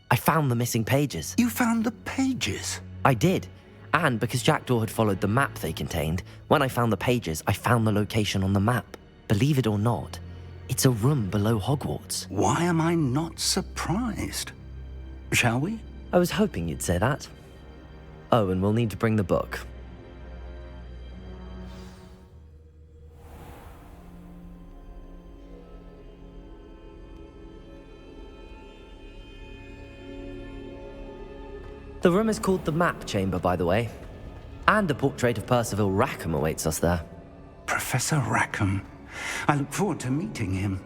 I found the missing pages. You found the pages? I did. And because Jackdaw had followed the map they contained, when I found the pages, I found the location on the map. Believe it or not, it's a room below Hogwarts. Why am I not surprised? Shall we? I was hoping you'd say that. Oh, and we'll need to bring the book. The room is called the Map Chamber, by the way. And a portrait of Percival Rackham awaits us there. Professor Rackham. I look forward to meeting him.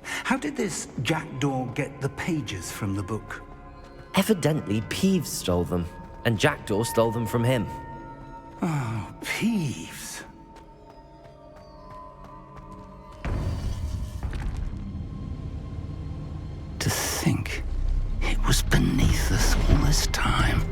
How did this Jackdaw get the pages from the book? Evidently, Peeves stole them, and Jackdaw stole them from him. Oh, Peeves. To think it was beneath us all this time.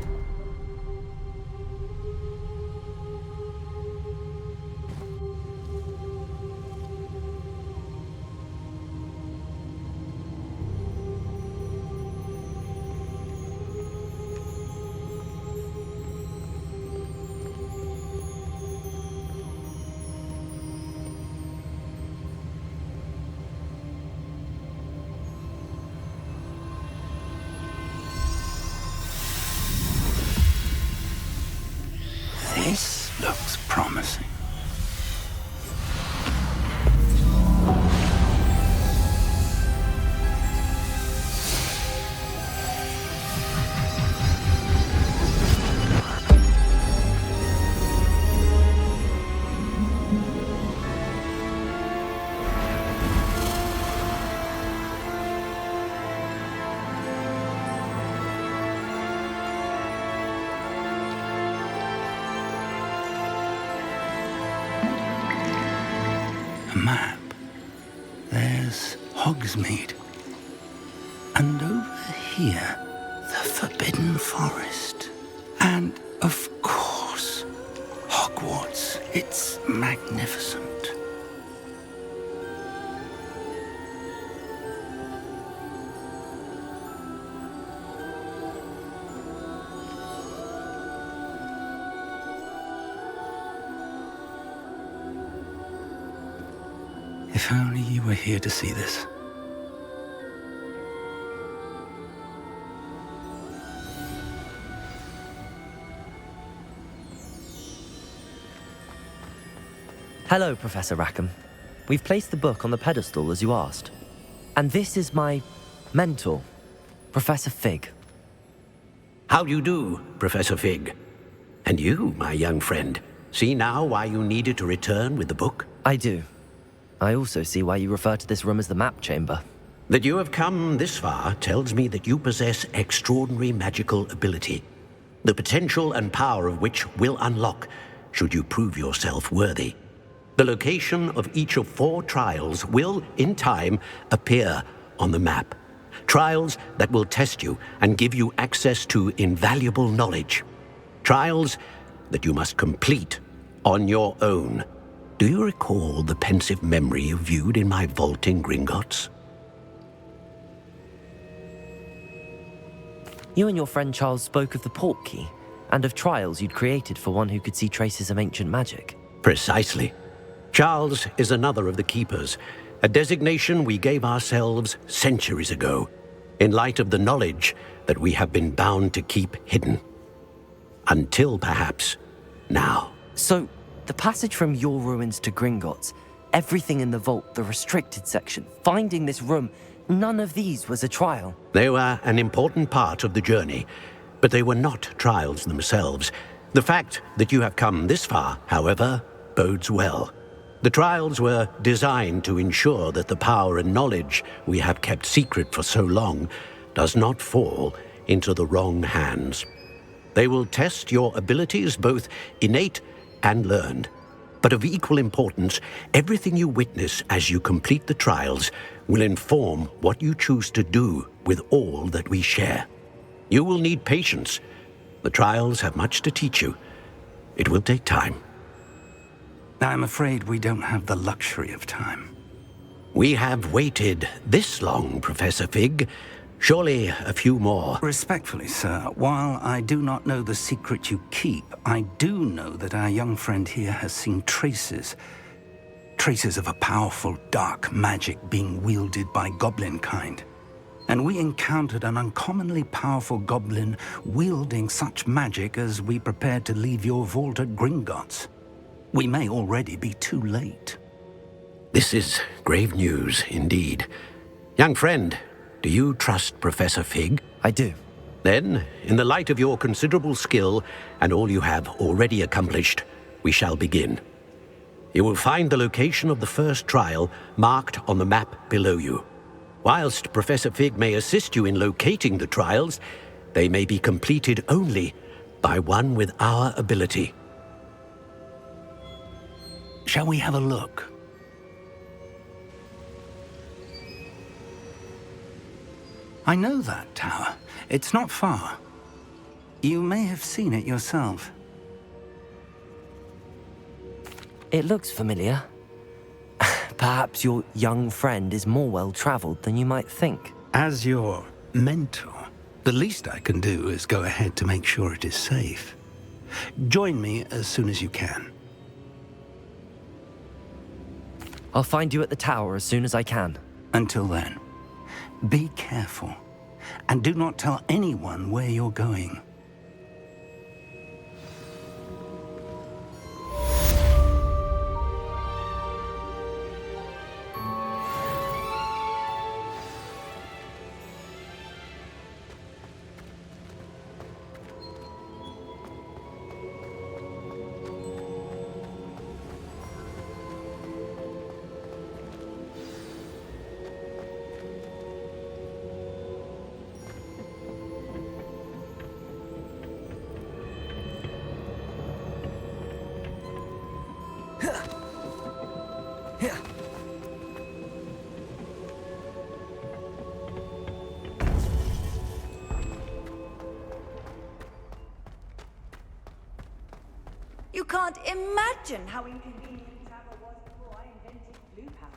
Hogsmeade. And over here, the Forbidden Forest. And, of course, Hogwarts. It's magnificent. If only you were here to see this. Hello, Professor Rackham. We've placed the book on the pedestal as you asked. And this is my mentor, Professor Fig. How do you do, Professor Fig? And you, my young friend, see now why you needed to return with the book? I do. I also see why you refer to this room as the map chamber. That you have come this far tells me that you possess extraordinary magical ability, the potential and power of which will unlock should you prove yourself worthy. The location of each of 4 trials will, in time, appear on the map. Trials that will test you and give you access to invaluable knowledge. Trials that you must complete on your own. Do you recall the pensive memory you viewed in my vault in Gringotts? You and your friend Charles spoke of the port key and of trials you'd created for one who could see traces of ancient magic. Precisely. Charles is another of the Keepers, a designation we gave ourselves centuries ago, in light of the knowledge that we have been bound to keep hidden. Until, perhaps, now. So, the passage from your ruins to Gringotts, everything in the vault, the restricted section, finding this room, none of these was a trial. They were an important part of the journey, but they were not trials themselves. The fact that you have come this far, however, bodes well. The trials were designed to ensure that the power and knowledge we have kept secret for so long does not fall into the wrong hands. They will test your abilities, both innate and learned. But of equal importance, everything you witness as you complete the trials will inform what you choose to do with all that we share. You will need patience. The trials have much to teach you. It will take time. I'm afraid we don't have the luxury of time. We have waited this long, Professor Fig. Surely a few more. Respectfully, sir, while I do not know the secret you keep, I do know that our young friend here has seen traces of a powerful dark magic being wielded by goblin kind. And we encountered an uncommonly powerful goblin wielding such magic as we prepared to leave your vault at Gringotts. We may already be too late. This is grave news indeed. Young friend, do you trust Professor Fig? I do. Then, in the light of your considerable skill and all you have already accomplished, we shall begin. You will find the location of the first trial marked on the map below you. Whilst Professor Fig may assist you in locating the trials, they may be completed only by one with our ability. Shall we have a look? I know that tower. It's not far. You may have seen it yourself. It looks familiar. Perhaps your young friend is more well-traveled than you might think. As your mentor, the least I can do is go ahead to make sure it is safe. Join me as soon as you can. I'll find you at the tower as soon as I can. Until then, be careful, and do not tell anyone where you're going. You can't imagine how inconvenient travel was before I invented blue powder.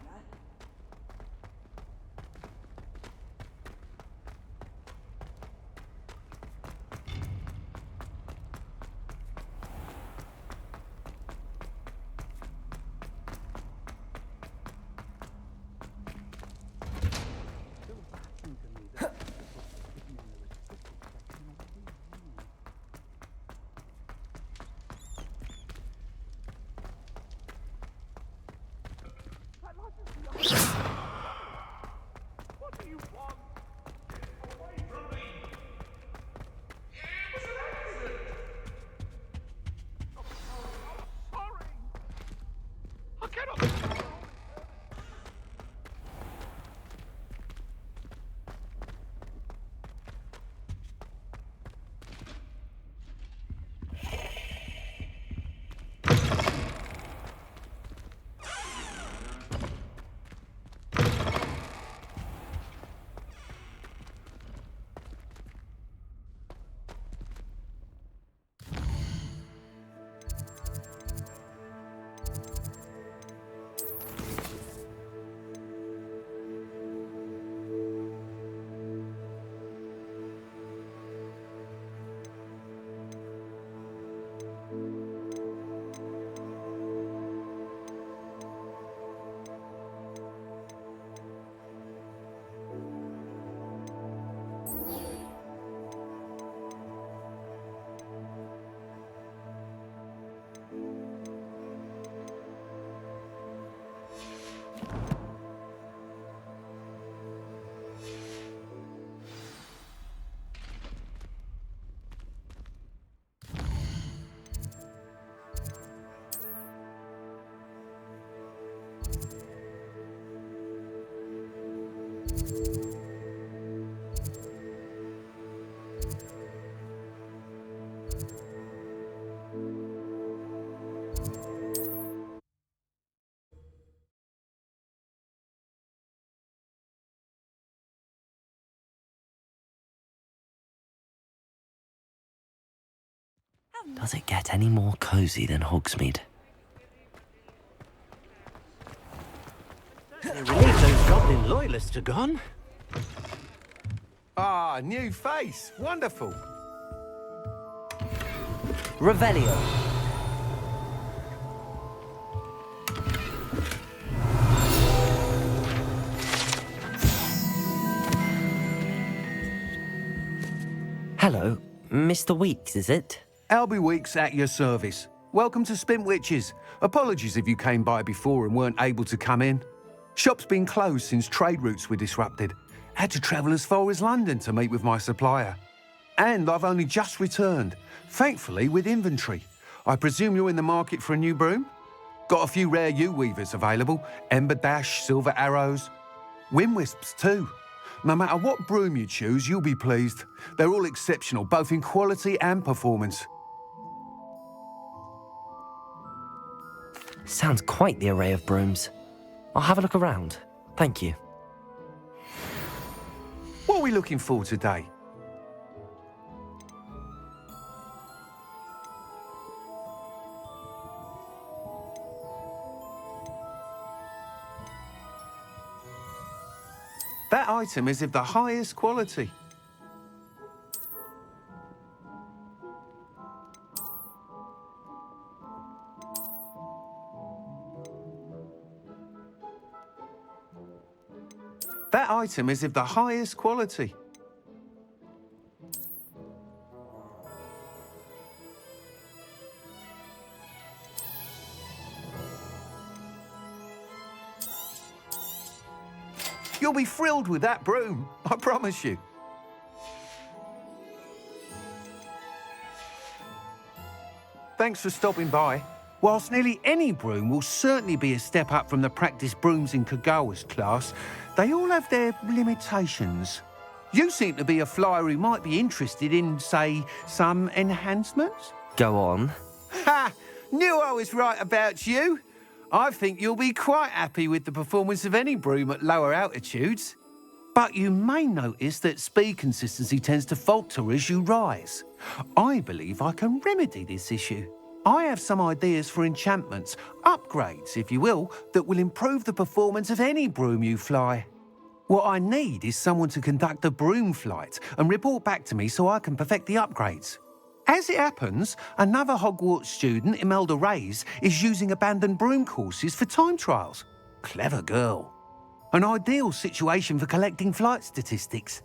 Does it get any more cozy than Hogsmeade? They're relieved those goblin loyalists are gone. Ah, new face. Wonderful. Revelio. Hello, Mr. Weeks, is it? Albie Weeks at your service. Welcome to Spintwitches. Apologies if you came by before and weren't able to come in. Shop's been closed since trade routes were disrupted. Had to travel as far as London to meet with my supplier. And I've only just returned, thankfully with inventory. I presume you're in the market for a new broom? Got a few rare yew-weavers available. Ember Dash, Silver Arrows. Wind-wisps too. No matter what broom you choose, you'll be pleased. They're all exceptional, both in quality and performance. Sounds quite the array of brooms. I'll have a look around. Thank you. What are we looking for today? That item is of the highest quality. That item is of the highest quality. You'll be thrilled with that broom, I promise you. Thanks for stopping by. Whilst nearly any broom will certainly be a step up from the practice brooms in Kagawa's class, they all have their limitations. You seem to be a flyer who might be interested in, say, some enhancements? Go on. Ha! Knew I was right about you. I think you'll be quite happy with the performance of any broom at lower altitudes. But you may notice that speed consistency tends to falter as you rise. I believe I can remedy this issue. I have some ideas for enchantments, upgrades, if you will, that will improve the performance of any broom you fly. What I need is someone to conduct a broom flight and report back to me so I can perfect the upgrades. As it happens, another Hogwarts student, Imelda Reyes, is using abandoned broom courses for time trials. Clever girl. An ideal situation for collecting flight statistics.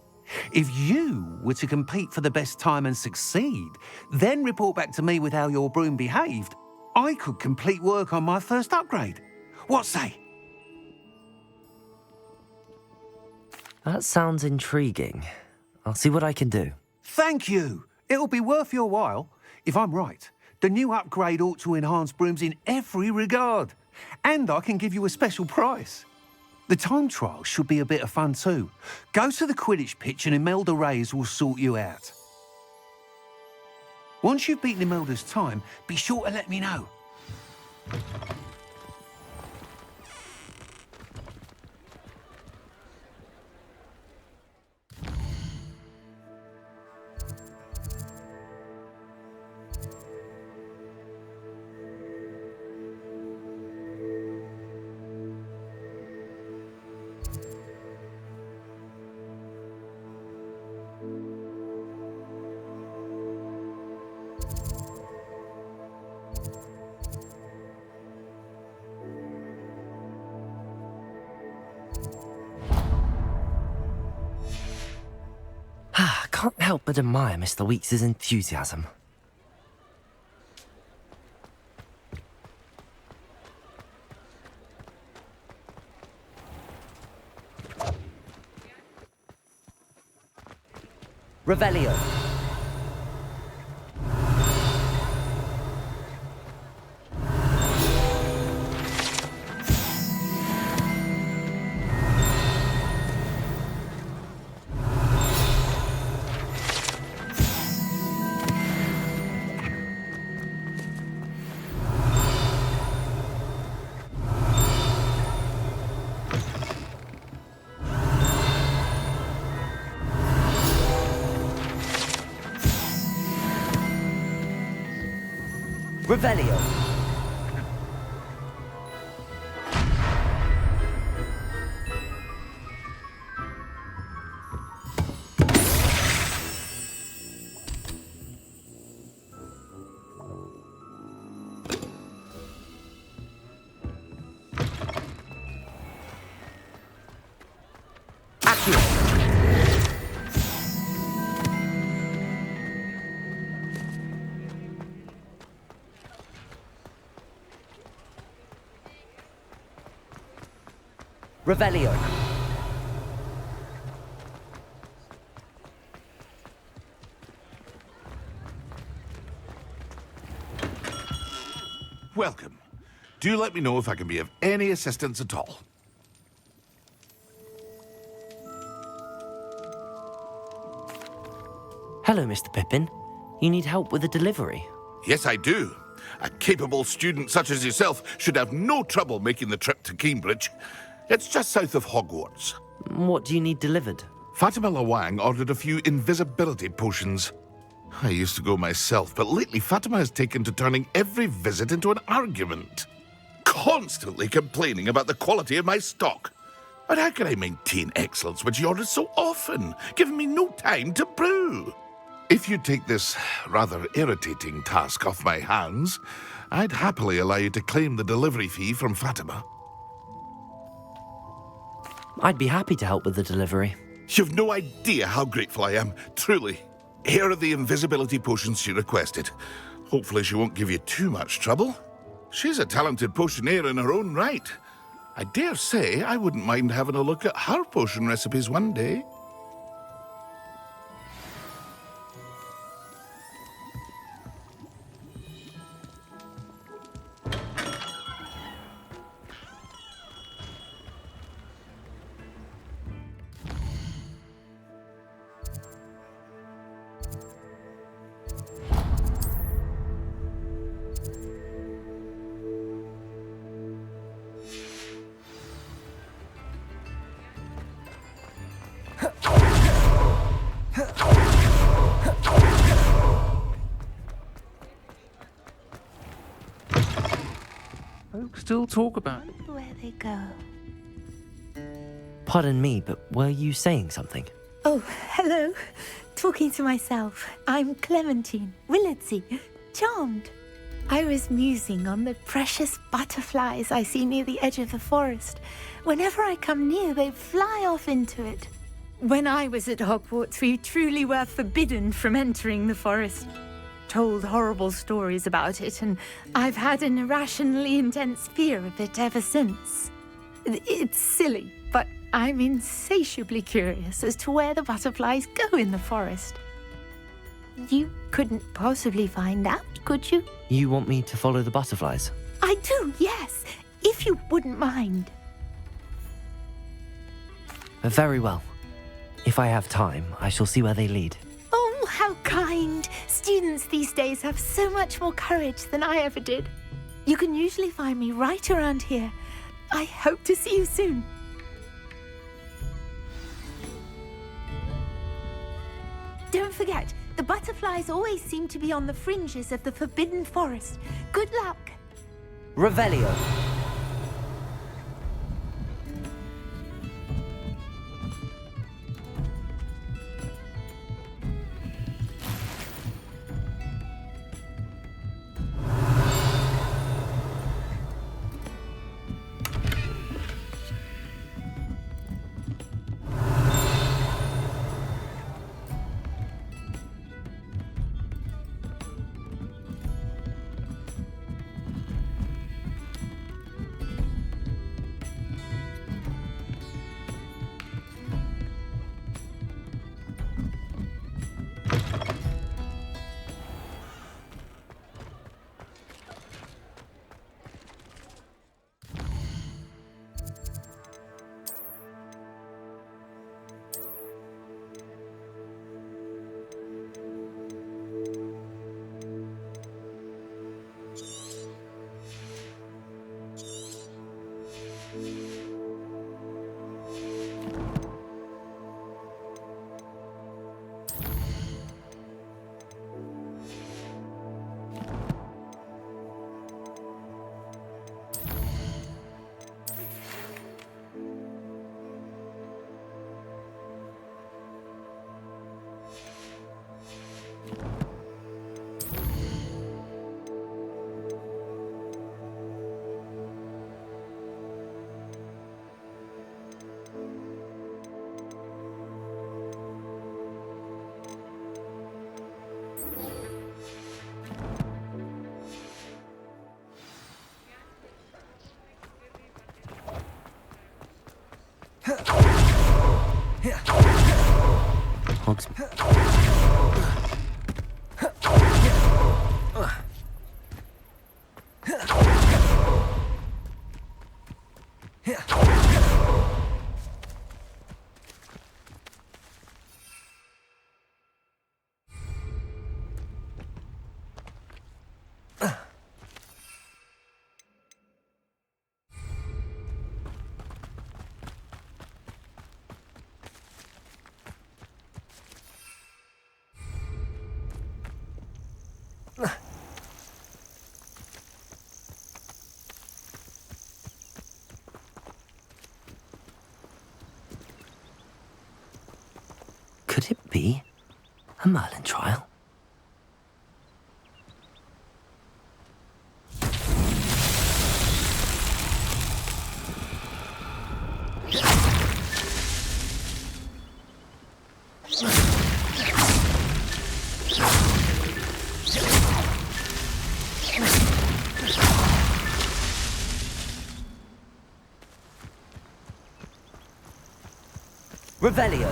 If you were to compete for the best time and succeed, then report back to me with how your broom behaved, I could complete work on my first upgrade. What say? That sounds intriguing. I'll see what I can do. Thank you. It'll be worth your while. If I'm right, the new upgrade ought to enhance brooms in every regard. And I can give you a special price. The time trial should be a bit of fun too. Go to the Quidditch pitch and Imelda Reyes will sort you out. Once you've beaten Imelda's time, be sure to let me know. Can't help but admire Mr. Weeks' enthusiasm. Revelio. Revelio. Revelio. Welcome. Do let me know if I can be of any assistance at all. Hello, Mr. Pippin. You need help with a delivery? Yes, I do. A capable student such as yourself should have no trouble making the trip to Cambridge. It's just south of Hogwarts. What do you need delivered? Fatima Lawang ordered a few invisibility potions. I used to go myself, but lately Fatima has taken to turning every visit into an argument. Constantly complaining about the quality of my stock. But how can I maintain excellence when she orders so often, giving me no time to brew? If you take this rather irritating task off my hands, I'd happily allow you to claim the delivery fee from Fatima. I'd be happy to help with the delivery. You've no idea how grateful I am, truly. Here are the invisibility potions she requested. Hopefully she won't give you too much trouble. She's a talented potioneer in her own right. I dare say I wouldn't mind having a look at her potion recipes one day. Still talk about it. Where they go. Pardon me, but were you saying something? Oh, hello. Talking to myself. I'm Clementine Willardsey. Charmed. I was musing on the precious butterflies I see near the edge of the forest. Whenever I come near, they fly off into it. When I was at Hogwarts, we truly were forbidden from entering the forest. Told horrible stories about it, and I've had an irrationally intense fear of it ever since. It's silly, but I'm insatiably curious as to where the butterflies go in the forest. You couldn't possibly find out, could you? You want me to follow the butterflies? I do, yes, if you wouldn't mind. Very well. If I have time, I shall see where they lead. Oh, how kind. Students these days have so much more courage than I ever did. You can usually find me right around here. I hope to see you soon. Don't forget, the butterflies always seem to be on the fringes of the Forbidden Forest. Good luck. Revelio. Could it be a Merlin trial? Revelio.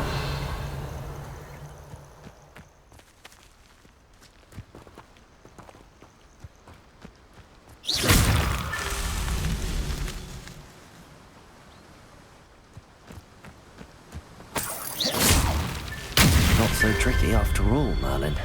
Not so tricky after all, Merlin.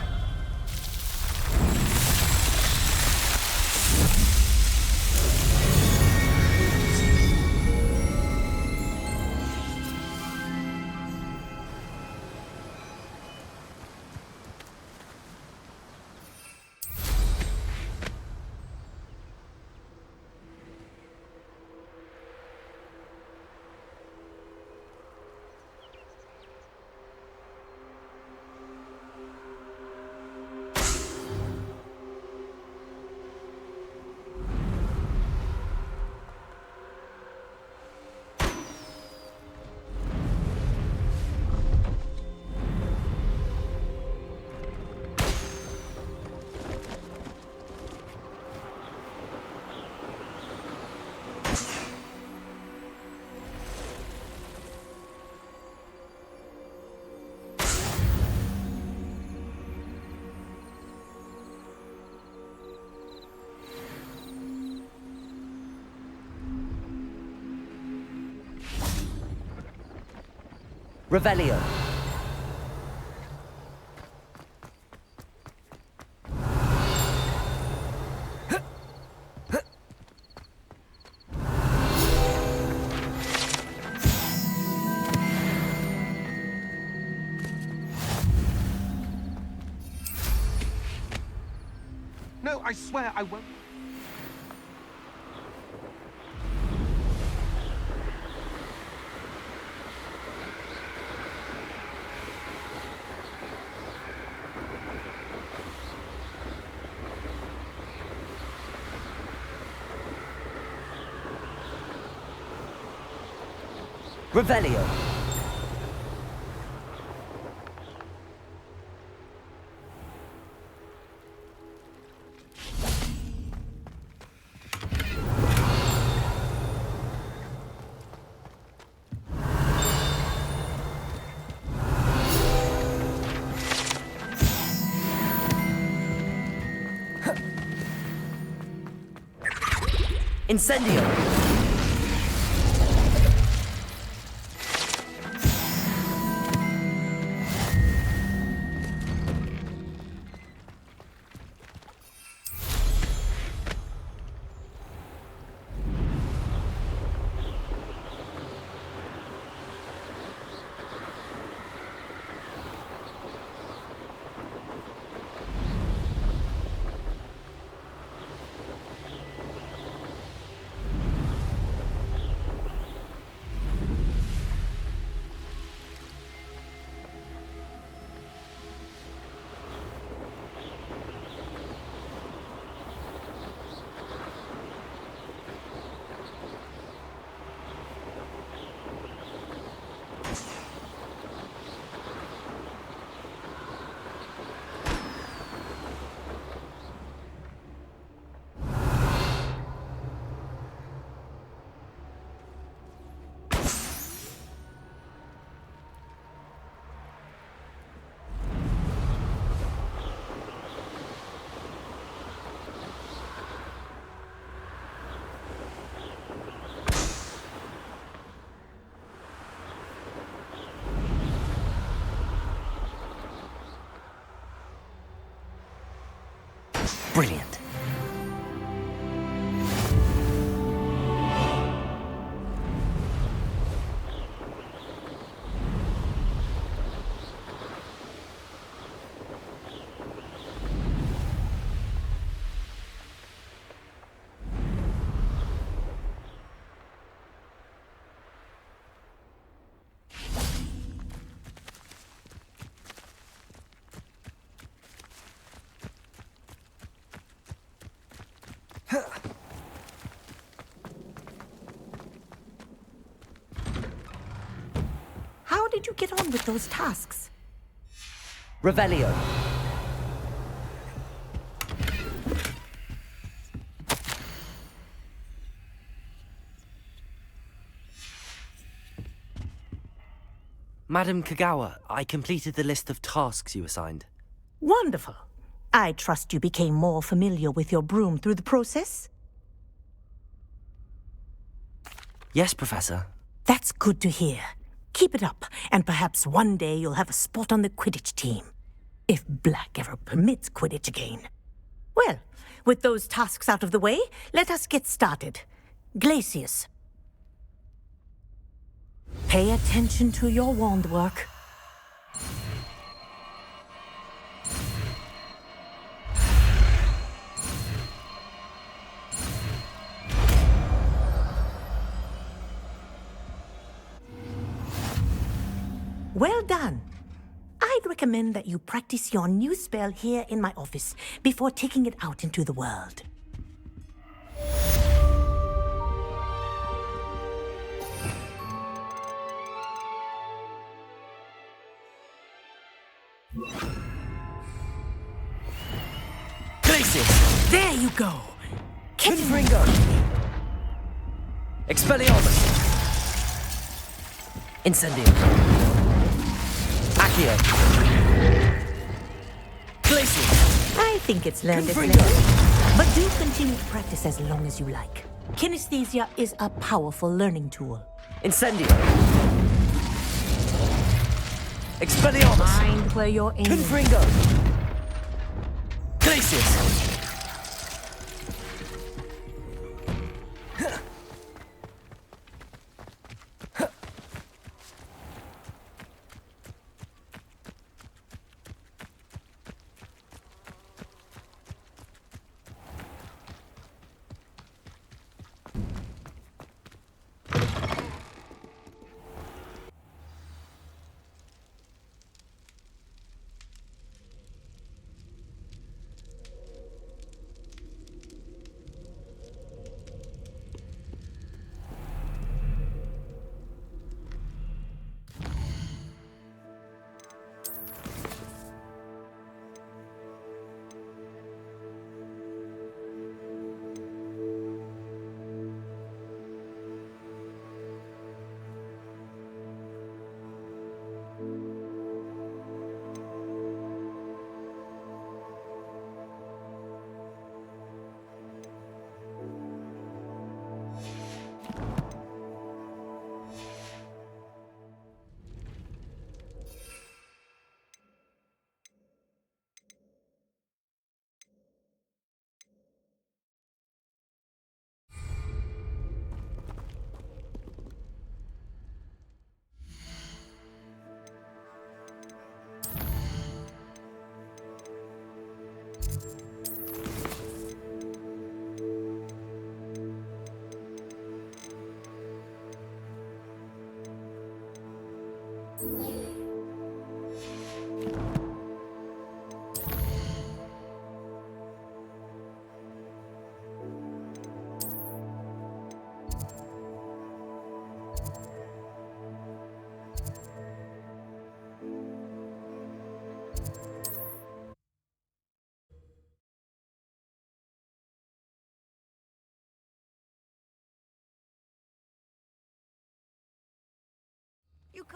Revelio. No, I swear I won't. Revelio. Incendio. Brilliant. How did you get on with those tasks? Revelio. Madam Kagawa, I completed the list of tasks you assigned. Wonderful. I trust you became more familiar with your broom through the process? Yes, Professor. That's good to hear. Keep it up, and perhaps one day you'll have a spot on the Quidditch team. If Black ever permits Quidditch again. Well, with those tasks out of the way, let us get started. Glacius. Pay attention to your wand work. Well done. I'd recommend that you practice your new spell here in my office before taking it out into the world. Glacius! There you go! Confringo! Expelliarmus! Incendio! Accio! Glacius! I think it's learned its lesson. But do continue to practice as long as you like. Kinesthesia is a powerful learning tool. Incendio! Expelliarmus! Mind where you're aiming. Confringo! Glacius!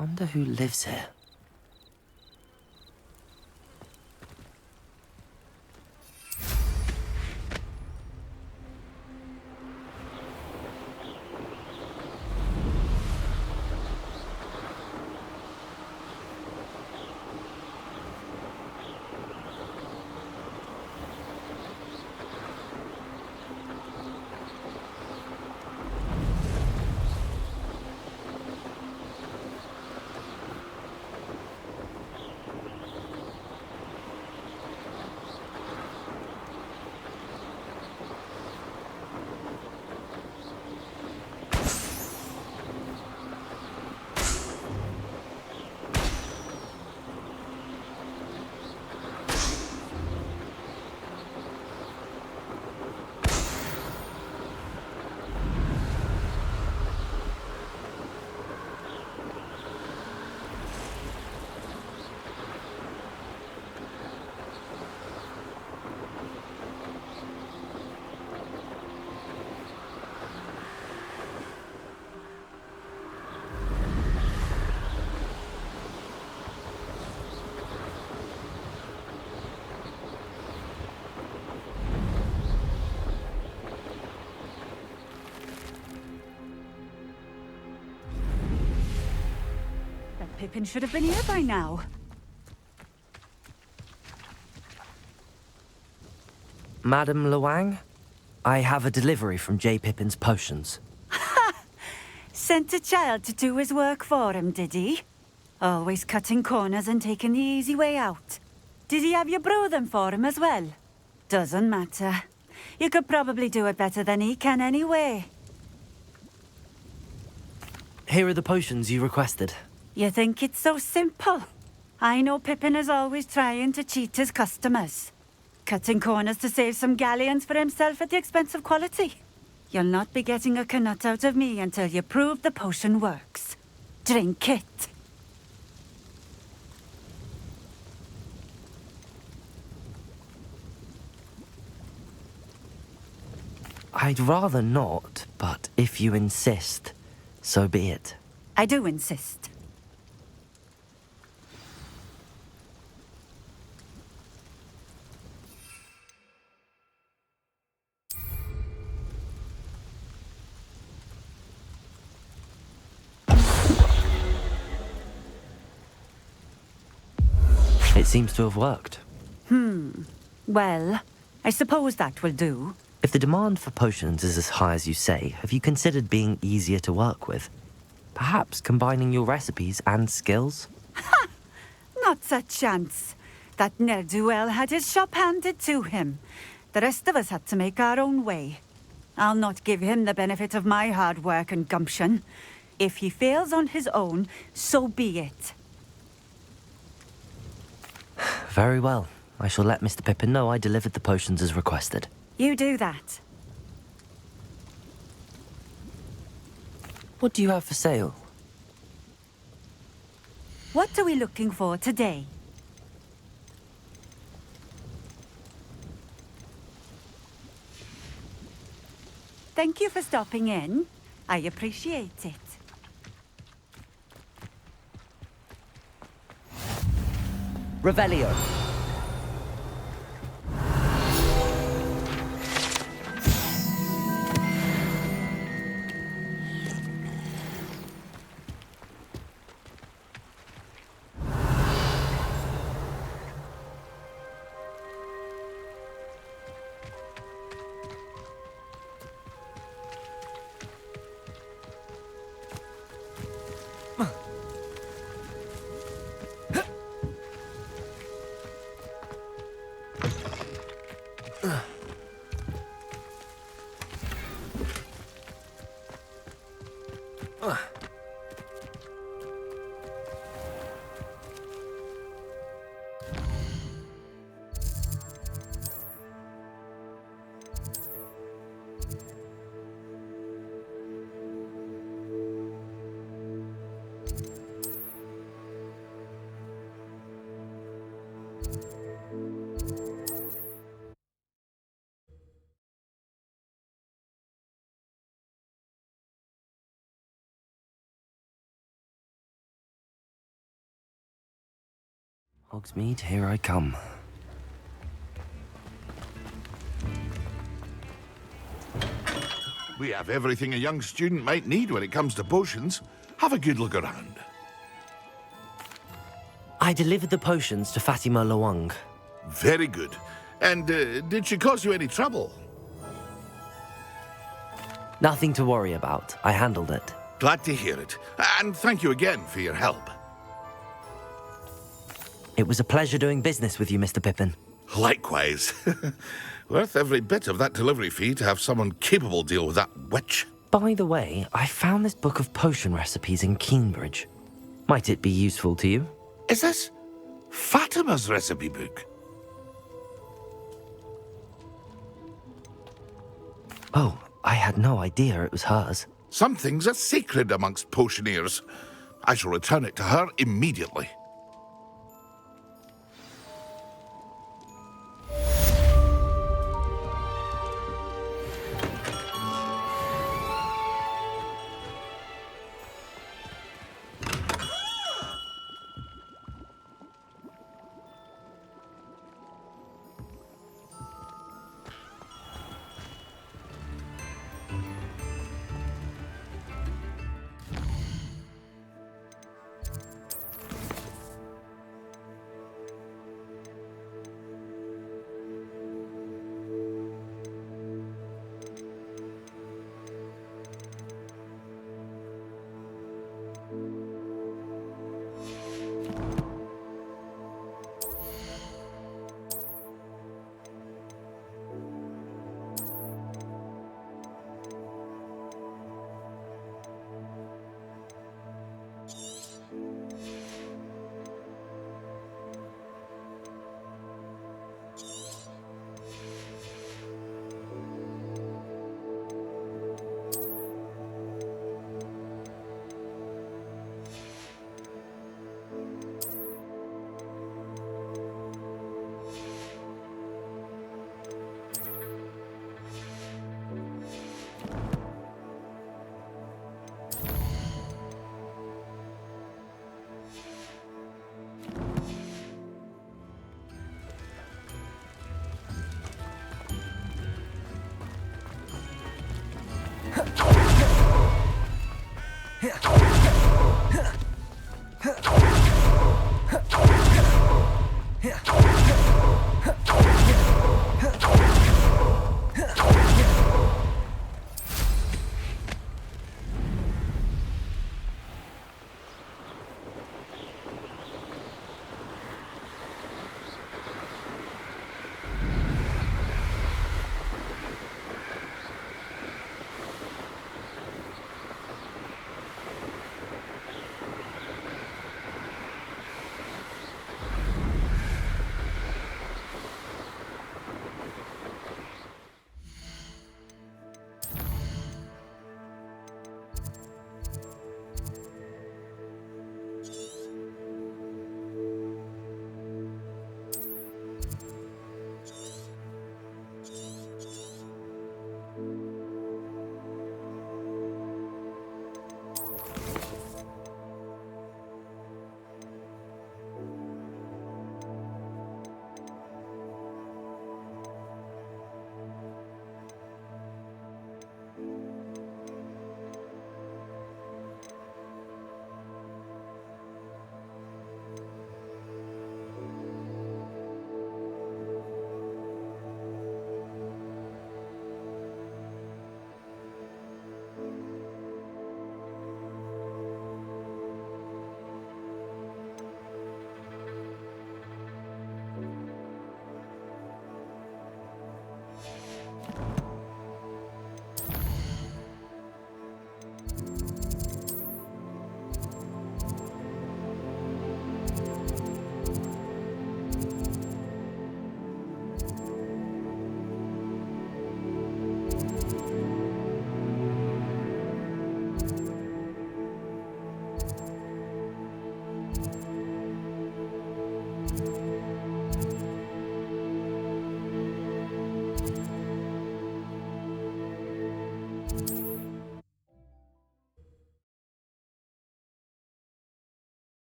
Wonder who lives here. Pippin should have been here by now. Madam Luang, I have a delivery from J. Pippin's potions. Sent a child to do his work for him, did he? Always cutting corners and taking the easy way out. Did he have you brew them for him as well? Doesn't matter. You could probably do it better than he can anyway. Here are the potions you requested. You think it's so simple? I know Pippin is always trying to cheat his customers. Cutting corners to save some galleons for himself at the expense of quality. You'll not be getting a canut out of me until you prove the potion works. Drink it. I'd rather not, but if you insist, so be it. I do insist. It seems to have worked. Well, I suppose that will do. If the demand for potions is as high as you say, have you considered being easier to work with? Perhaps combining your recipes and skills? Not a chance. That ne'er-do-well had his shop handed to him. The rest of us had to make our own way. I'll not give him the benefit of my hard work and gumption. If he fails on his own, so be it. Very well. I shall let Mr. Pippin know I delivered the potions as requested. You do that. What do you have for sale? What are we looking for today? Thank you for stopping in. I appreciate it. Revelio. Hogsmeade, here I come. We have everything a young student might need when it comes to potions. Have a good look around. I delivered the potions to Fatima Lawang. Very good. And did she cause you any trouble? Nothing to worry about. I handled it. Glad to hear it. And thank you again for your help. It was a pleasure doing business with you, Mr. Pippin. Likewise. Worth every bit of that delivery fee to have someone capable deal with that witch. By the way, I found this book of potion recipes in Cambridge. Might it be useful to you? Is this Fatima's recipe book? Oh, I had no idea it was hers. Some things are sacred amongst potioneers. I shall return it to her immediately.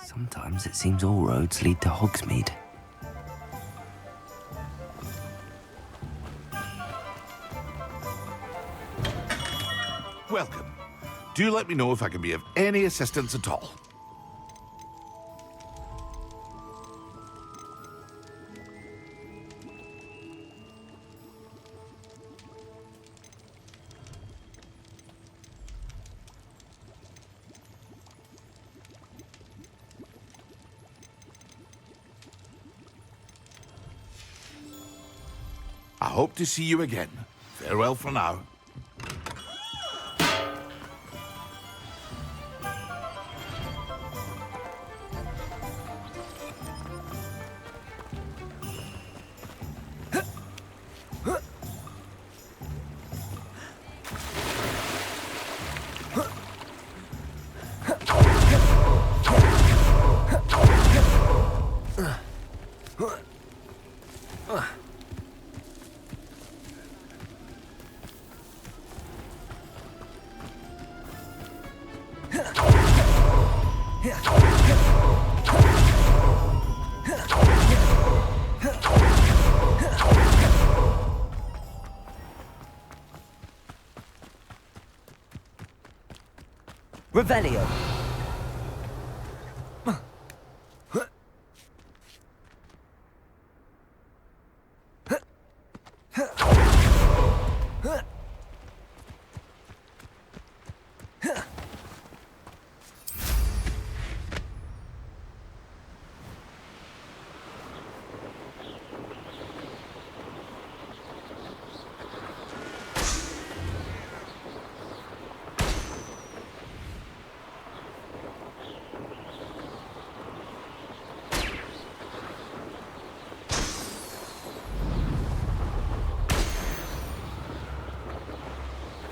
Sometimes it seems all roads lead to Hogsmeade. Welcome. Do let me know if I can be of any assistance at all. I hope to see you again. Farewell for now. Revelio.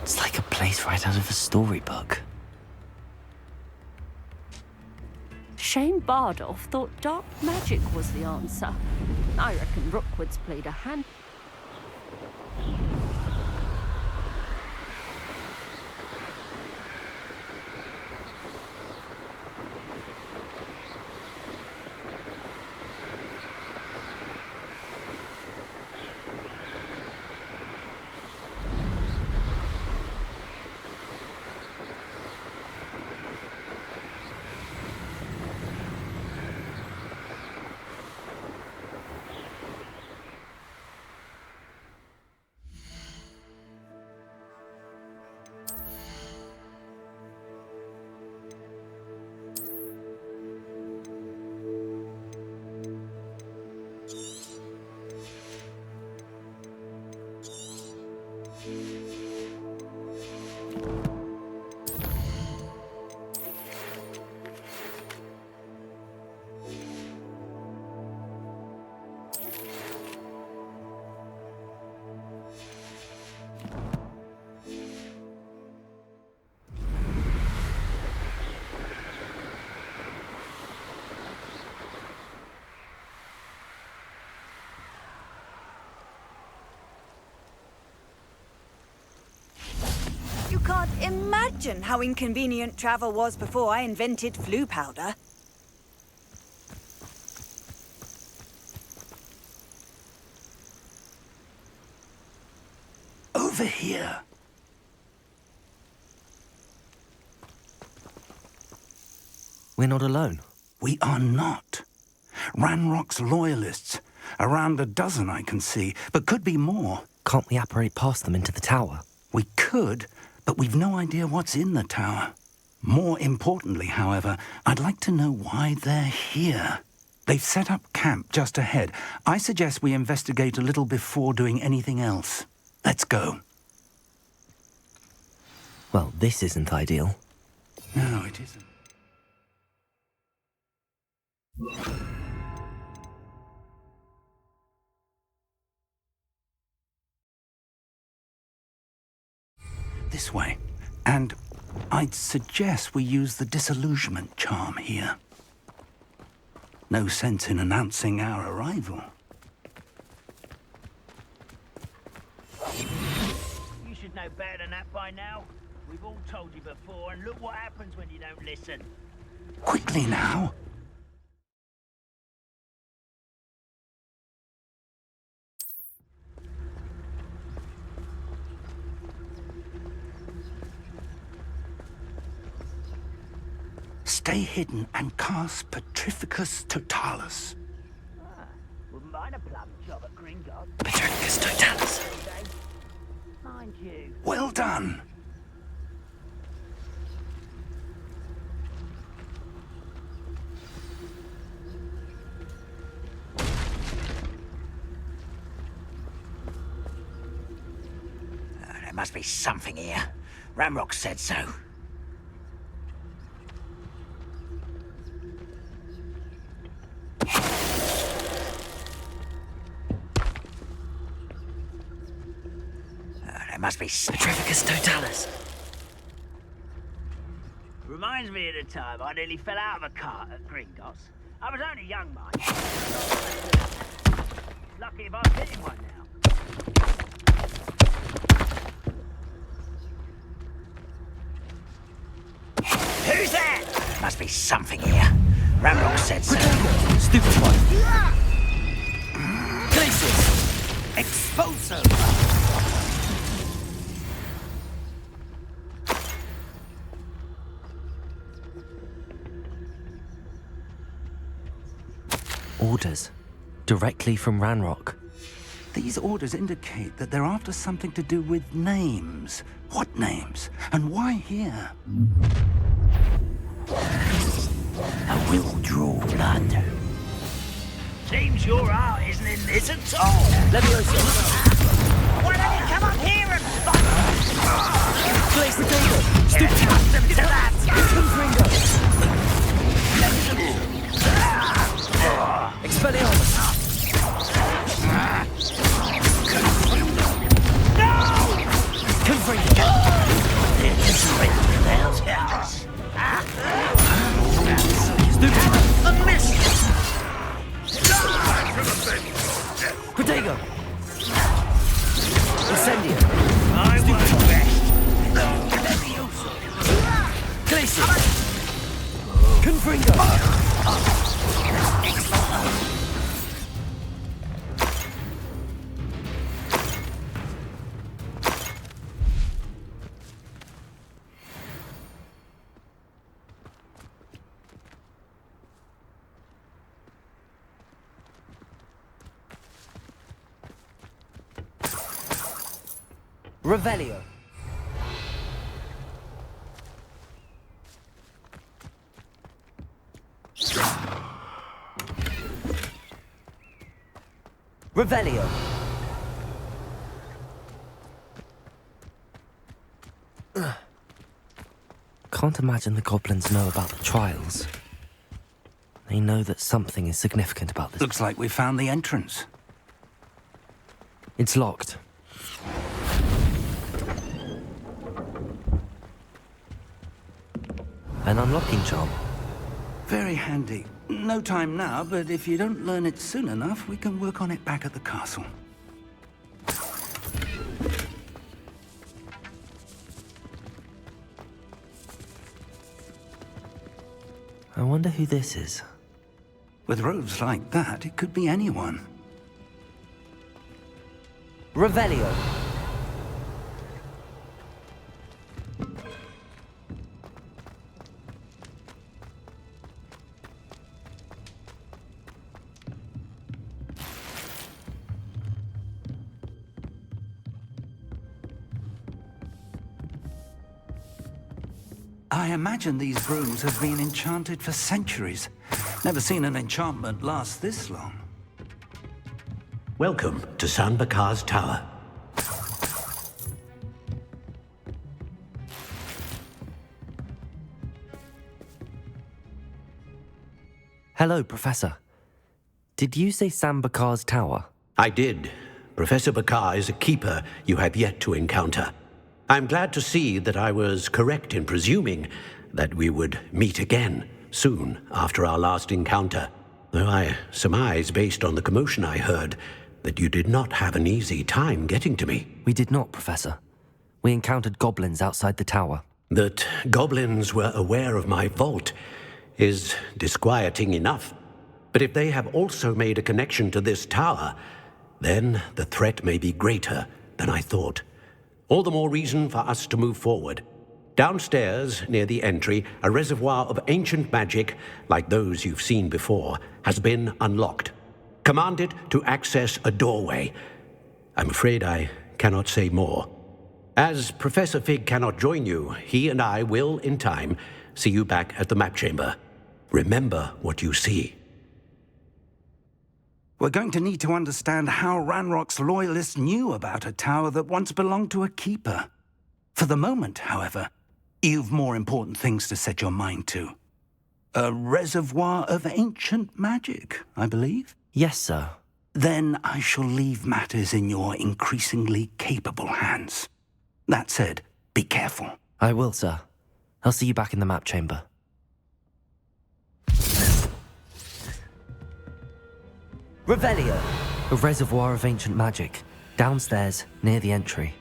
It's like a place right out of a storybook. Shane Bardolph thought dark magic was the answer. I reckon Rookwood's played a hand. You can't imagine how inconvenient travel was before I invented flu powder. Over here. We're not alone. We are not. Ranrock's loyalists. Around a dozen I can see, but could be more. Can't we apparate past them into the tower? We could, but we've no idea what's in the tower. More importantly, however, I'd like to know why they're here. They've set up camp just ahead. I suggest we investigate a little before doing anything else. Let's go. Well, this isn't ideal. No, it isn't. This way. And I'd suggest we use the disillusionment charm here. No sense in announcing our arrival. You should know better than that by now. We've all told you before, and look what happens when you don't listen. Quickly now. Stay hidden and cast Petrificus Totalis. Wouldn't mind a plum job at Gringotts. Petrificus Totalis. Mind you. Well done. There must be something here. Ramrock said so. There must be Petrificus Totalis. Reminds me of the time I nearly fell out of a cart at Gringotts. I was only young, mind. Lucky if I'm hitting one now. Who's that? Must be something here. Ramrock said so. Stupid one. Glacius! Expulso! Orders. Directly from Ranrock. These orders indicate that they're after something to do with names. What names? And why here? I will draw blood. Seems your art isn't in this at all. Leviosa. Why don't you come up here and fight? Place the table. Get accustomed to that. Expelliarmus. No! Confringo. Stupid. A miss! Protego. Incendio. I won't rest. Glacius. Confringo. Revelio. Revelio. Can't imagine the goblins know about the trials. They know that something is significant about this. Looks like we found the entrance. It's locked. An unlocking charm. Very handy. No time now, but if you don't learn it soon enough, we can work on it back at the castle. I wonder who this is. With robes like that, it could be anyone. Revelio. I imagine these brooms have been enchanted for centuries. Never seen an enchantment last this long. Welcome to San Bakar's Tower. Hello, Professor. Did you say Sam Bakar's tower? I did. Professor Bakar is a keeper you have yet to encounter. I'm glad to see that I was correct in presuming that we would meet again soon after our last encounter, though I surmise, based on the commotion I heard, that you did not have an easy time getting to me. We did not, Professor. We encountered goblins outside the tower. That goblins were aware of my vault is disquieting enough. But if they have also made a connection to this tower, then the threat may be greater than I thought. All the more reason for us to move forward. Downstairs, near the entry, a reservoir of ancient magic, like those you've seen before, has been unlocked. Commanded to access a doorway. I'm afraid I cannot say more. As Professor Fig cannot join you, he and I will, in time, see you back at the map chamber. Remember what you see. We're going to need to understand how Ranrock's loyalists knew about a tower that once belonged to a keeper. For the moment, however, you've more important things to set your mind to. A reservoir of ancient magic, I believe? Yes, sir. Then I shall leave matters in your increasingly capable hands. That said, be careful. I will, sir. I'll see you back in the map chamber. Revelio! A reservoir of ancient magic. Downstairs, near the entry.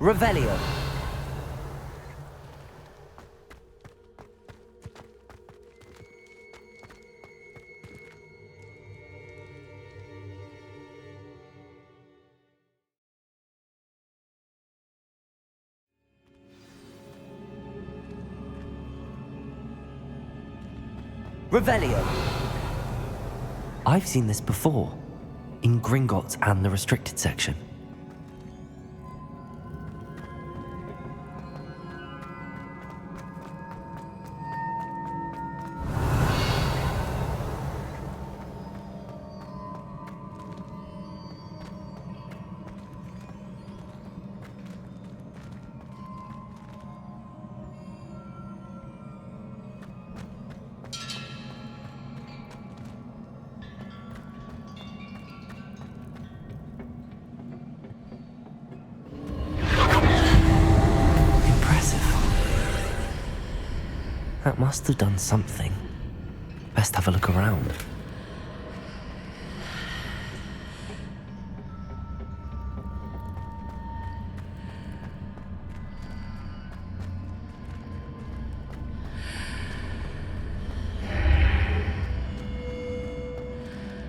Revelio. Revelio. I've seen this before, in Gringotts and the restricted section. That must have done something. Best have a look around.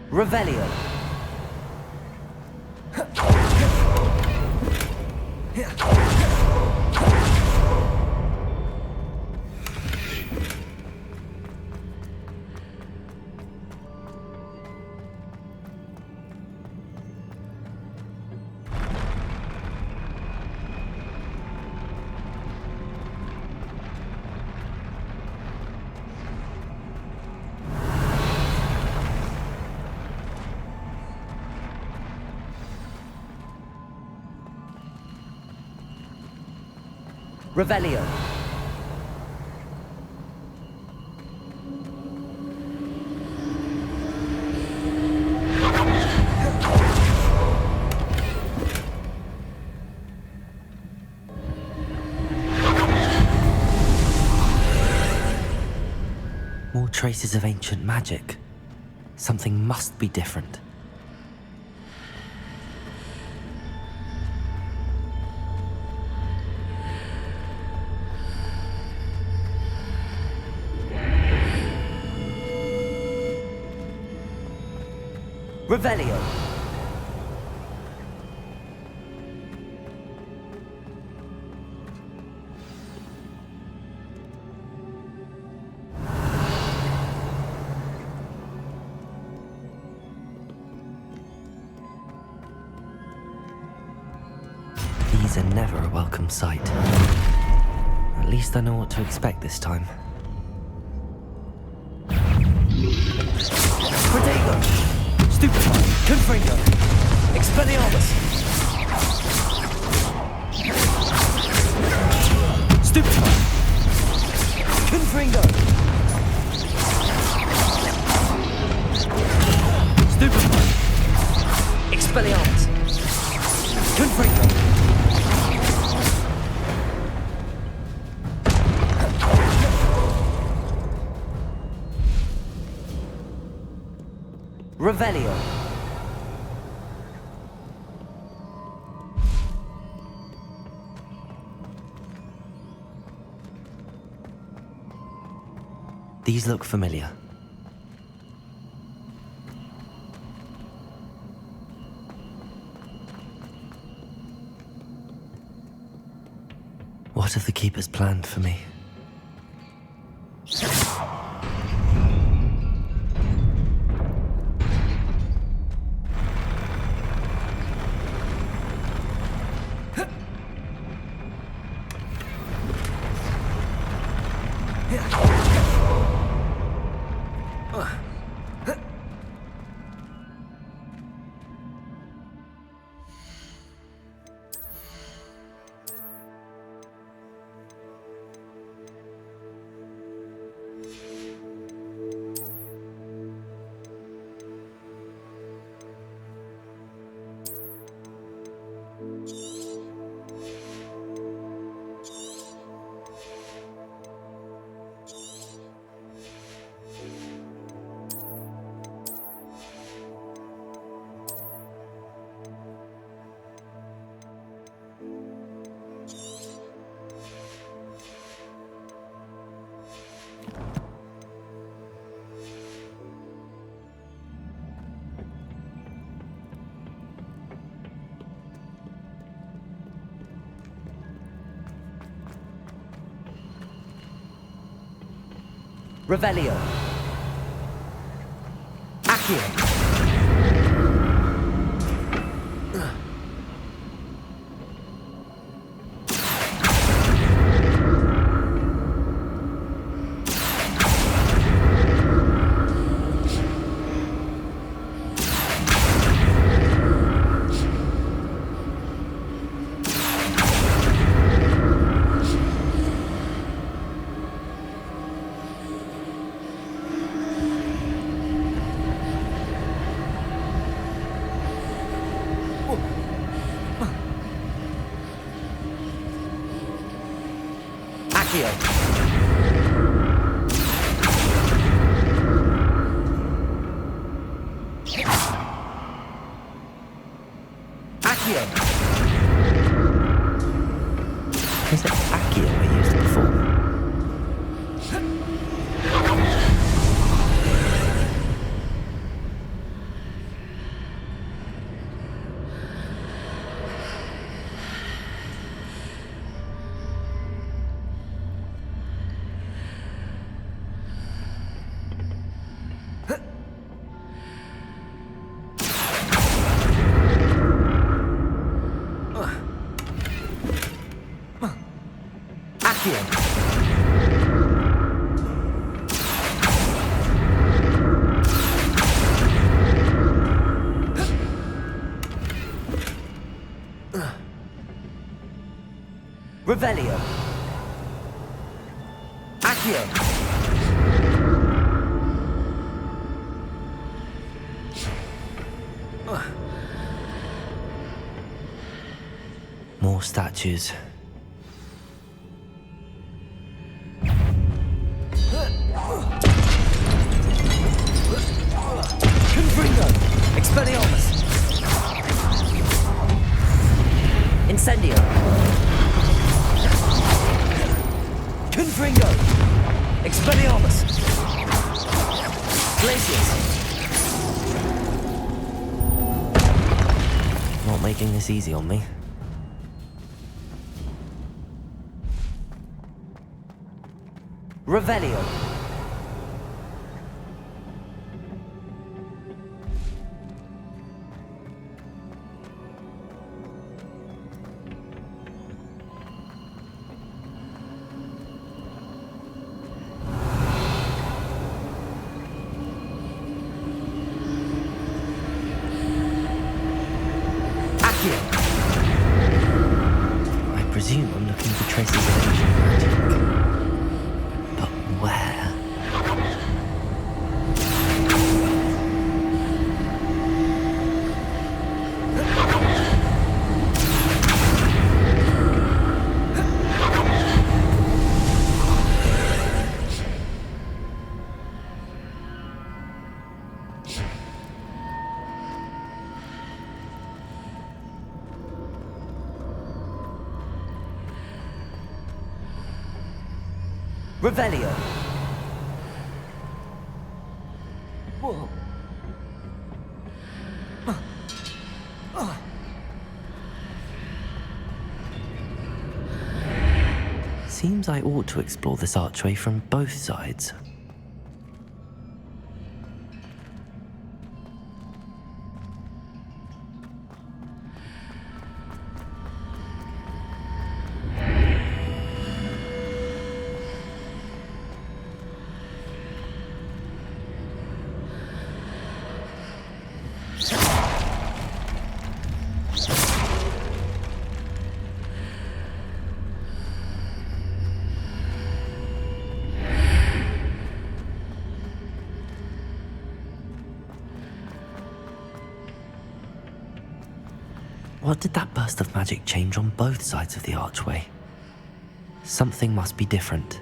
Revelio. Revelio. More traces of ancient magic. Something must be different. Revelio. These are never a welcome sight. At least I know what to expect this time. Protego! Stupefy! Confringo! Expelliarmus! Stupefy! Confringo! Stupefy! Expelliarmus! Confringo! Revelio. These look familiar. What have the Keepers planned for me? Revelio. Accio. Is it Accio I used before? Revelio. More statues. Confringo! Expelliarmus! Incendio! Confringo! Expelliarmus! Glacius! Not making this easy on me. Revelio! I presume I'm looking for traces of ancient magic. But where? Revelio! Whoa. Seems I ought to explore this archway from both sides. What did that burst of magic change on both sides of the archway? Something must be different.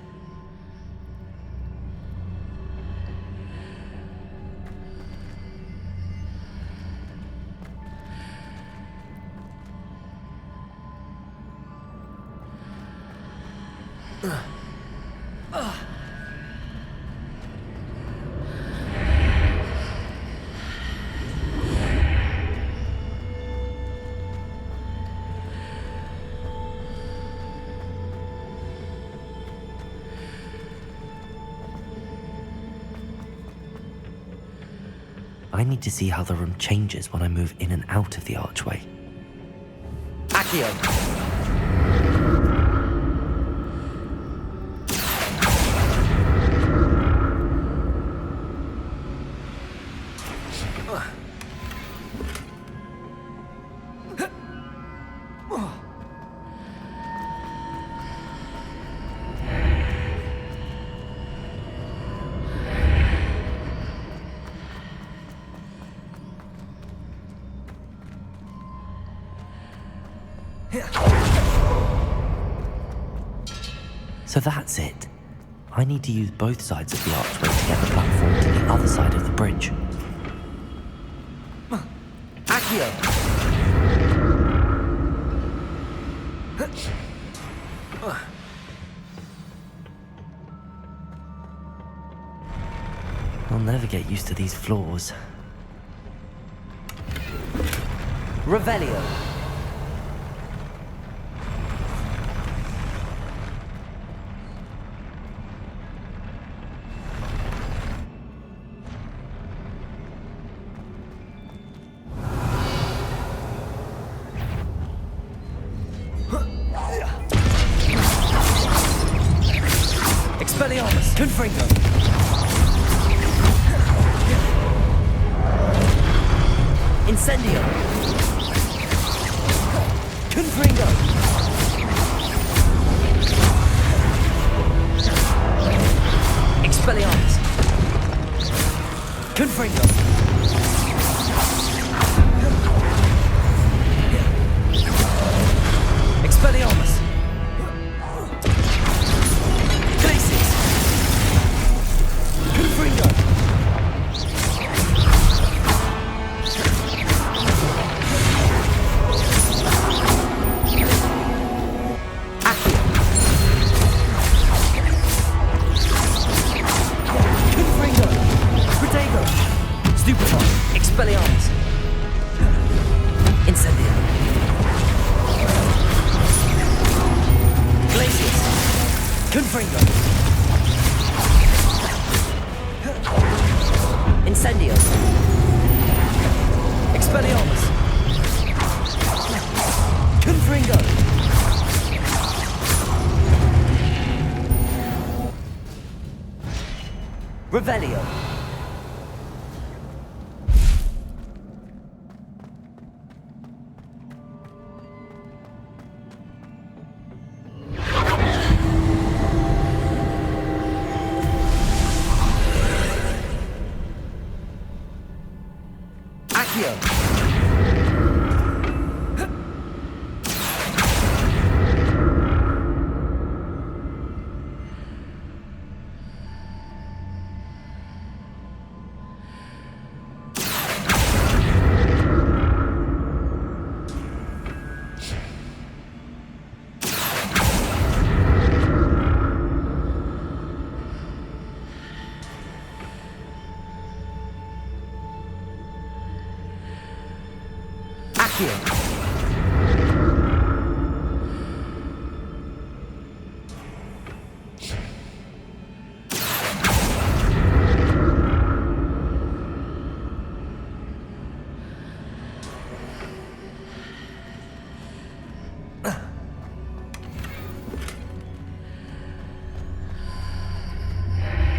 I need to see how the room changes when I move in and out of the archway. Accio! So that's it. I need to use both sides of the archway to get the platform to the other side of the bridge. Accio! I'll never get used to these floors. Revelio! Expelliarmus! Confringo! Incendio! Confringo! Expelliarmus. Confringo. Expelliarmus. Glacius. Confringo. Accio. Confringo. Protego. Stupefy. Expelliarmus. Incendio. Glacius. Confringo. Incendio. Expelliarmus. Confringo. Revelio. Accio. Accio.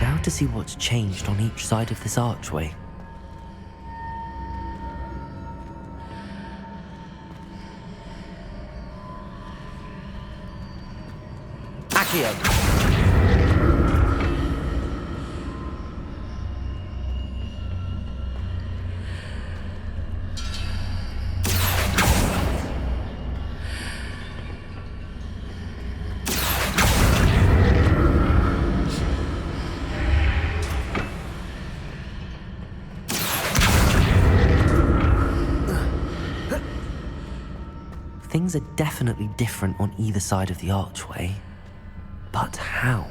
Now to see what's changed on each side of this archway. Accio. Things are definitely different on either side of the archway. But how?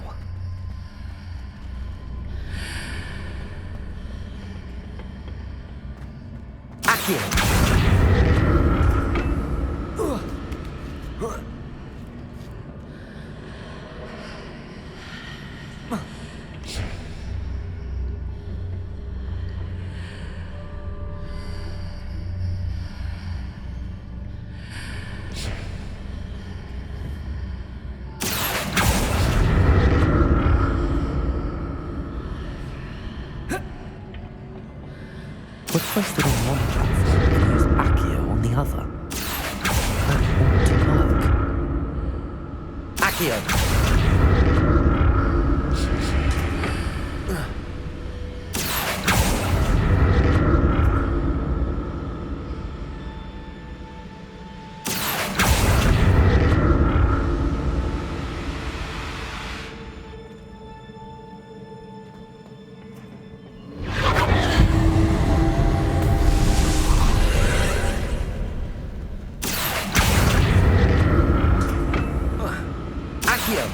Accio. We're posted on one platform and use Accio on the other. That ought to work. Accio. Accio.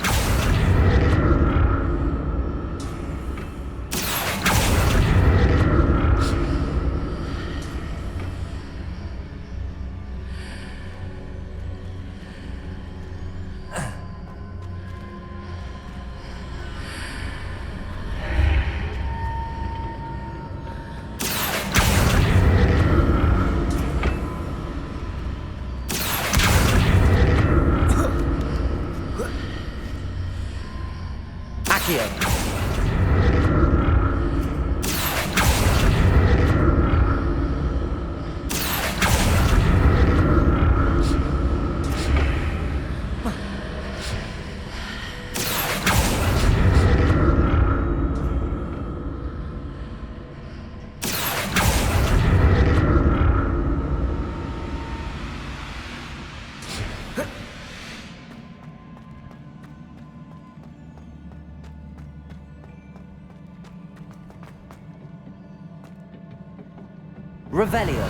Revelio.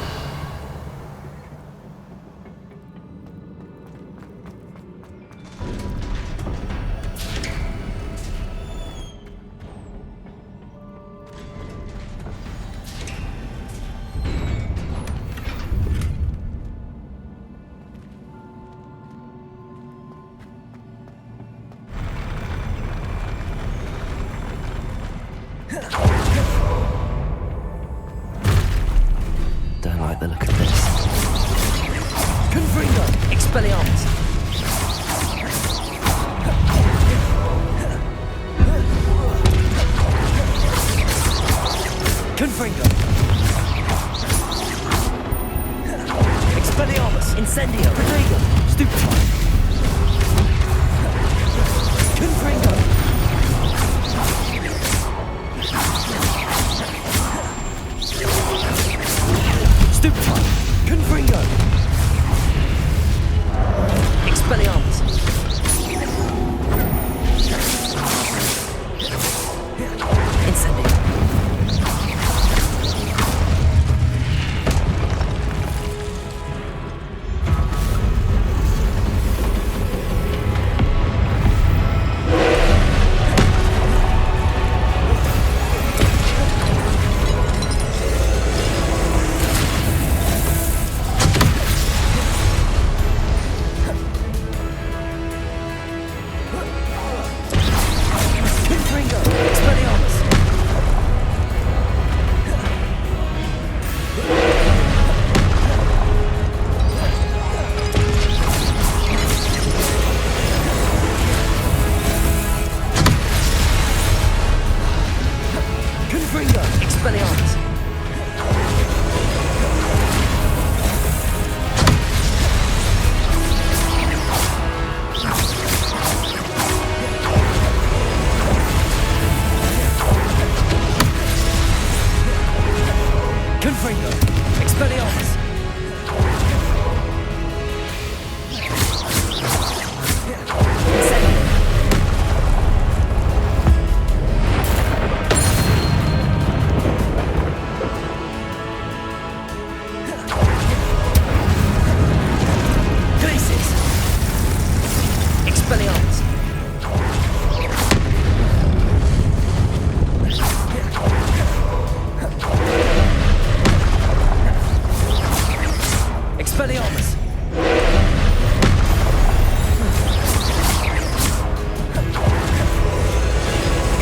Don't like the look of this. Confringo. Expelliarmus. Confringo. Expelliarmus. Incendio. Protego. Stupefy. Confringo. Stupefy. Confringo. Expelliarmus. Incendio. Confringo. Expelliarmus. Confringo. Expelliarmus. Confringo. Expelliarmus. Incendio. Glacis. Expelliarmus. Expelliarmus.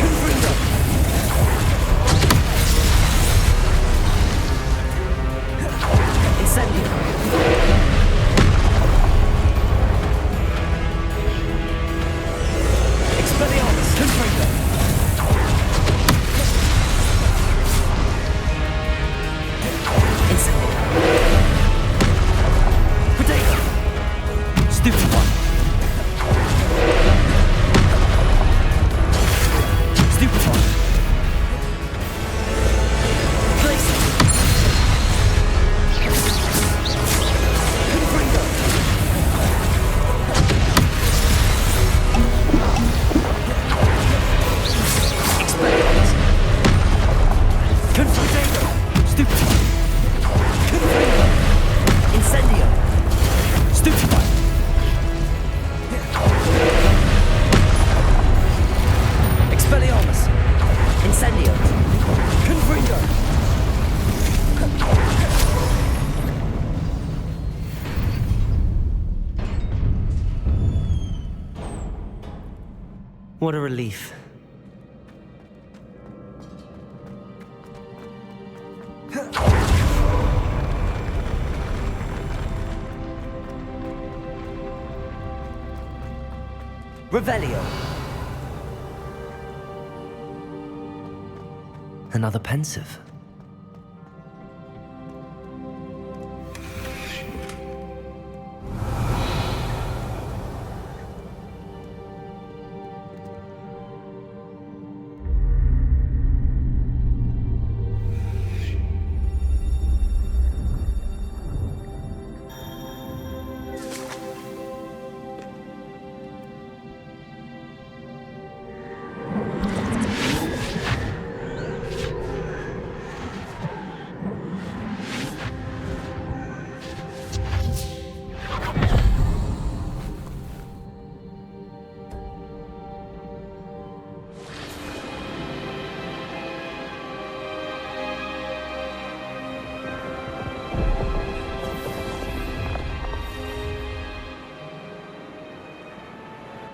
Confringo. Incendio. Expelliarmus. Confringo. Incendio. Protego. Stupefy. Stupefy. Glacis. Confringo. Expelliarmus. Confringo. Stupefy. Confringo. Incendio. Stupefy. Expelliarmus. Incendio. Confringo. What a relief. Revelio. Another pensive.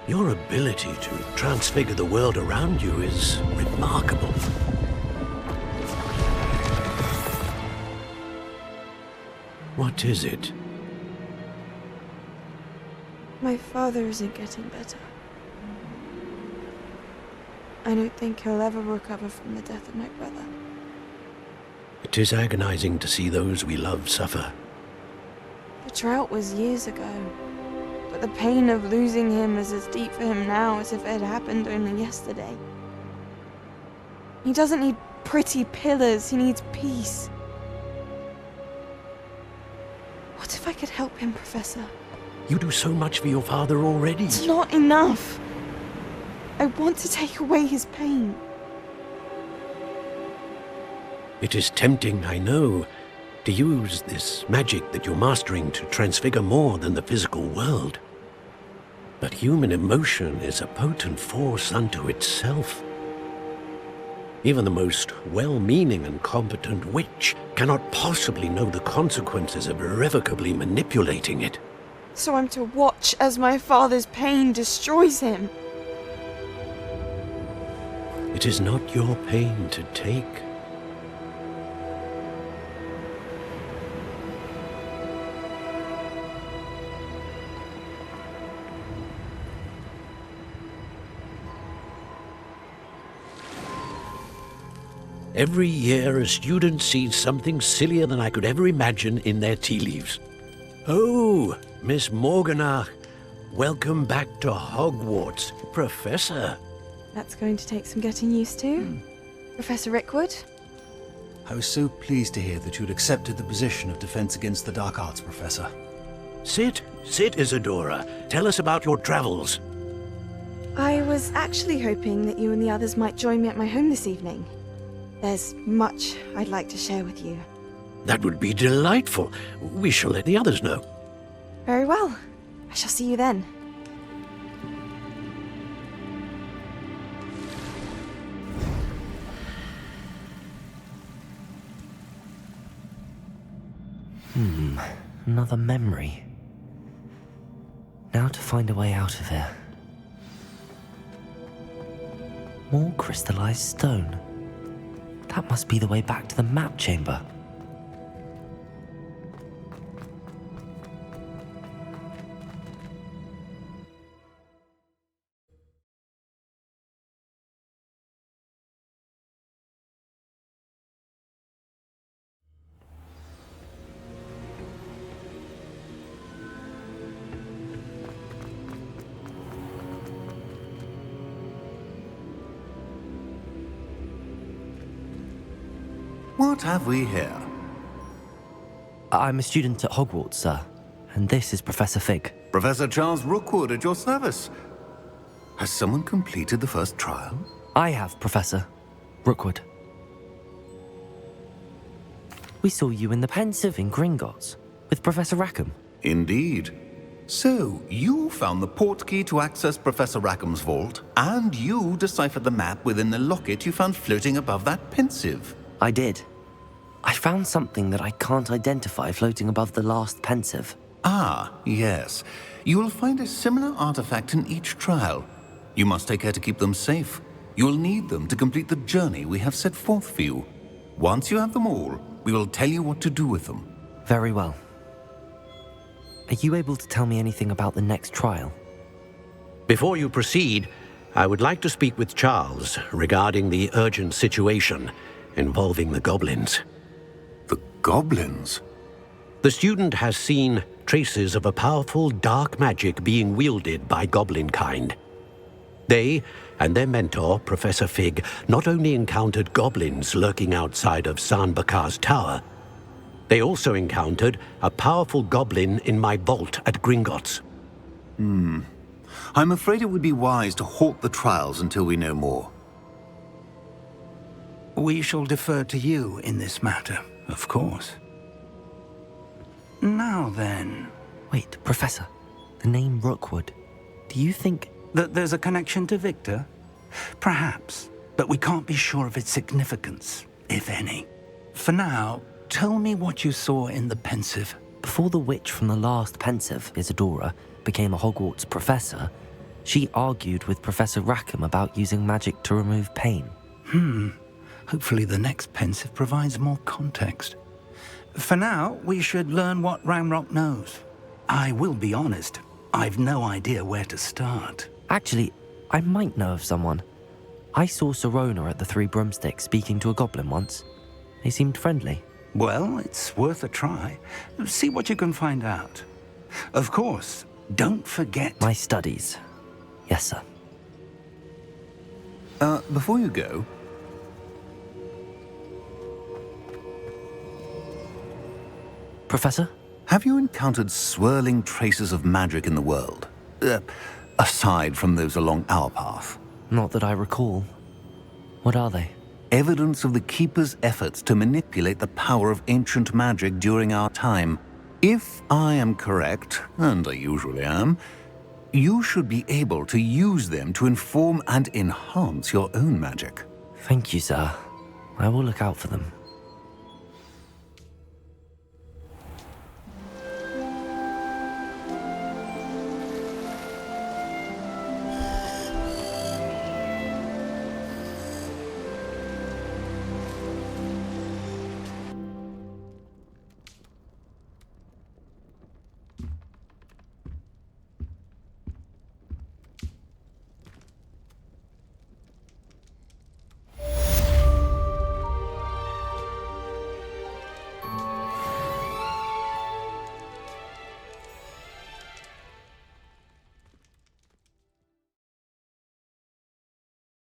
Your ability to transfigure the world around you is remarkable. What is it? My father isn't getting better. I don't think he'll ever recover from the death of my brother. It is agonizing to see those we love suffer. The drought was years ago, but the pain of losing him is as deep for him now as if it had happened only yesterday. He doesn't need pretty pillars, he needs peace. What if I could help him, Professor? You do so much for your father already. It's not enough. I want to take away his pain. It is tempting, I know, to use this magic that you're mastering to transfigure more than the physical world. But human emotion is a potent force unto itself. Even the most well-meaning and competent witch cannot possibly know the consequences of irrevocably manipulating it. So I'm to watch as my father's pain destroys him. It is not your pain to take. Every year, a student sees something sillier than I could ever imagine in their tea leaves. Oh, Miss Morganach, welcome back to Hogwarts, Professor. That's going to take some getting used to. Professor Rickwood? I was so pleased to hear that you'd accepted the position of Defense Against the Dark Arts, Professor. Sit, Isadora. Tell us about your travels. I was actually hoping that you and the others might join me at my home this evening. There's much I'd like to share with you. That would be delightful. We shall let the others know. Very well. I shall see you then. Another memory. Now to find a way out of here. More crystallized stone. That must be the way back to the map chamber. What have we here? I'm a student at Hogwarts, sir, and this is Professor Fig. Professor Charles Rookwood at your service. Has someone completed the first trial? I have, Professor Rookwood. We saw you in the Pensive in Gringotts with Professor Rackham. Indeed. So, you found the portkey to access Professor Rackham's vault, and you deciphered the map within the locket you found floating above that Pensive. I did. I found something that I can't identify floating above the last Pensive. Ah, yes. You will find a similar artifact in each trial. You must take care to keep them safe. You will need them to complete the journey we have set forth for you. Once you have them all, we will tell you what to do with them. Very well. Are you able to tell me anything about the next trial? Before you proceed, I would like to speak with Charles regarding the urgent situation involving the goblins. The goblins? The student has seen traces of a powerful dark magic being wielded by goblin kind. They and their mentor, Professor Fig, not only encountered goblins lurking outside of Sanbakar's tower, they also encountered a powerful goblin in my vault at Gringotts. I'm afraid it would be wise to halt the trials until we know more. We shall defer to you in this matter, of course. Now then... Wait, Professor. The name Rookwood. Do you think... that there's a connection to Victor? Perhaps, but we can't be sure of its significance, if any. For now, tell me what you saw in the Pensive. Before the witch from the last Pensive, Isadora, became a Hogwarts professor, She argued with Professor Rackham about using magic to remove pain. Hopefully the next pensive provides more context. For now, we should learn what Ranrock knows. I will be honest, I've no idea where to start. Actually, I might know of someone. I saw Serona at the Three Broomsticks speaking to a goblin once. They seemed friendly. Well, it's worth a try. See what you can find out. Of course, don't forget... My studies. Yes, sir. Before you go... Professor? Have you encountered swirling traces of magic in the world? Aside from those along our path? Not that I recall. What are they? Evidence of the Keeper's efforts to manipulate the power of ancient magic during our time. If I am correct, and I usually am, you should be able to use them to inform and enhance your own magic. Thank you, sir. I will look out for them.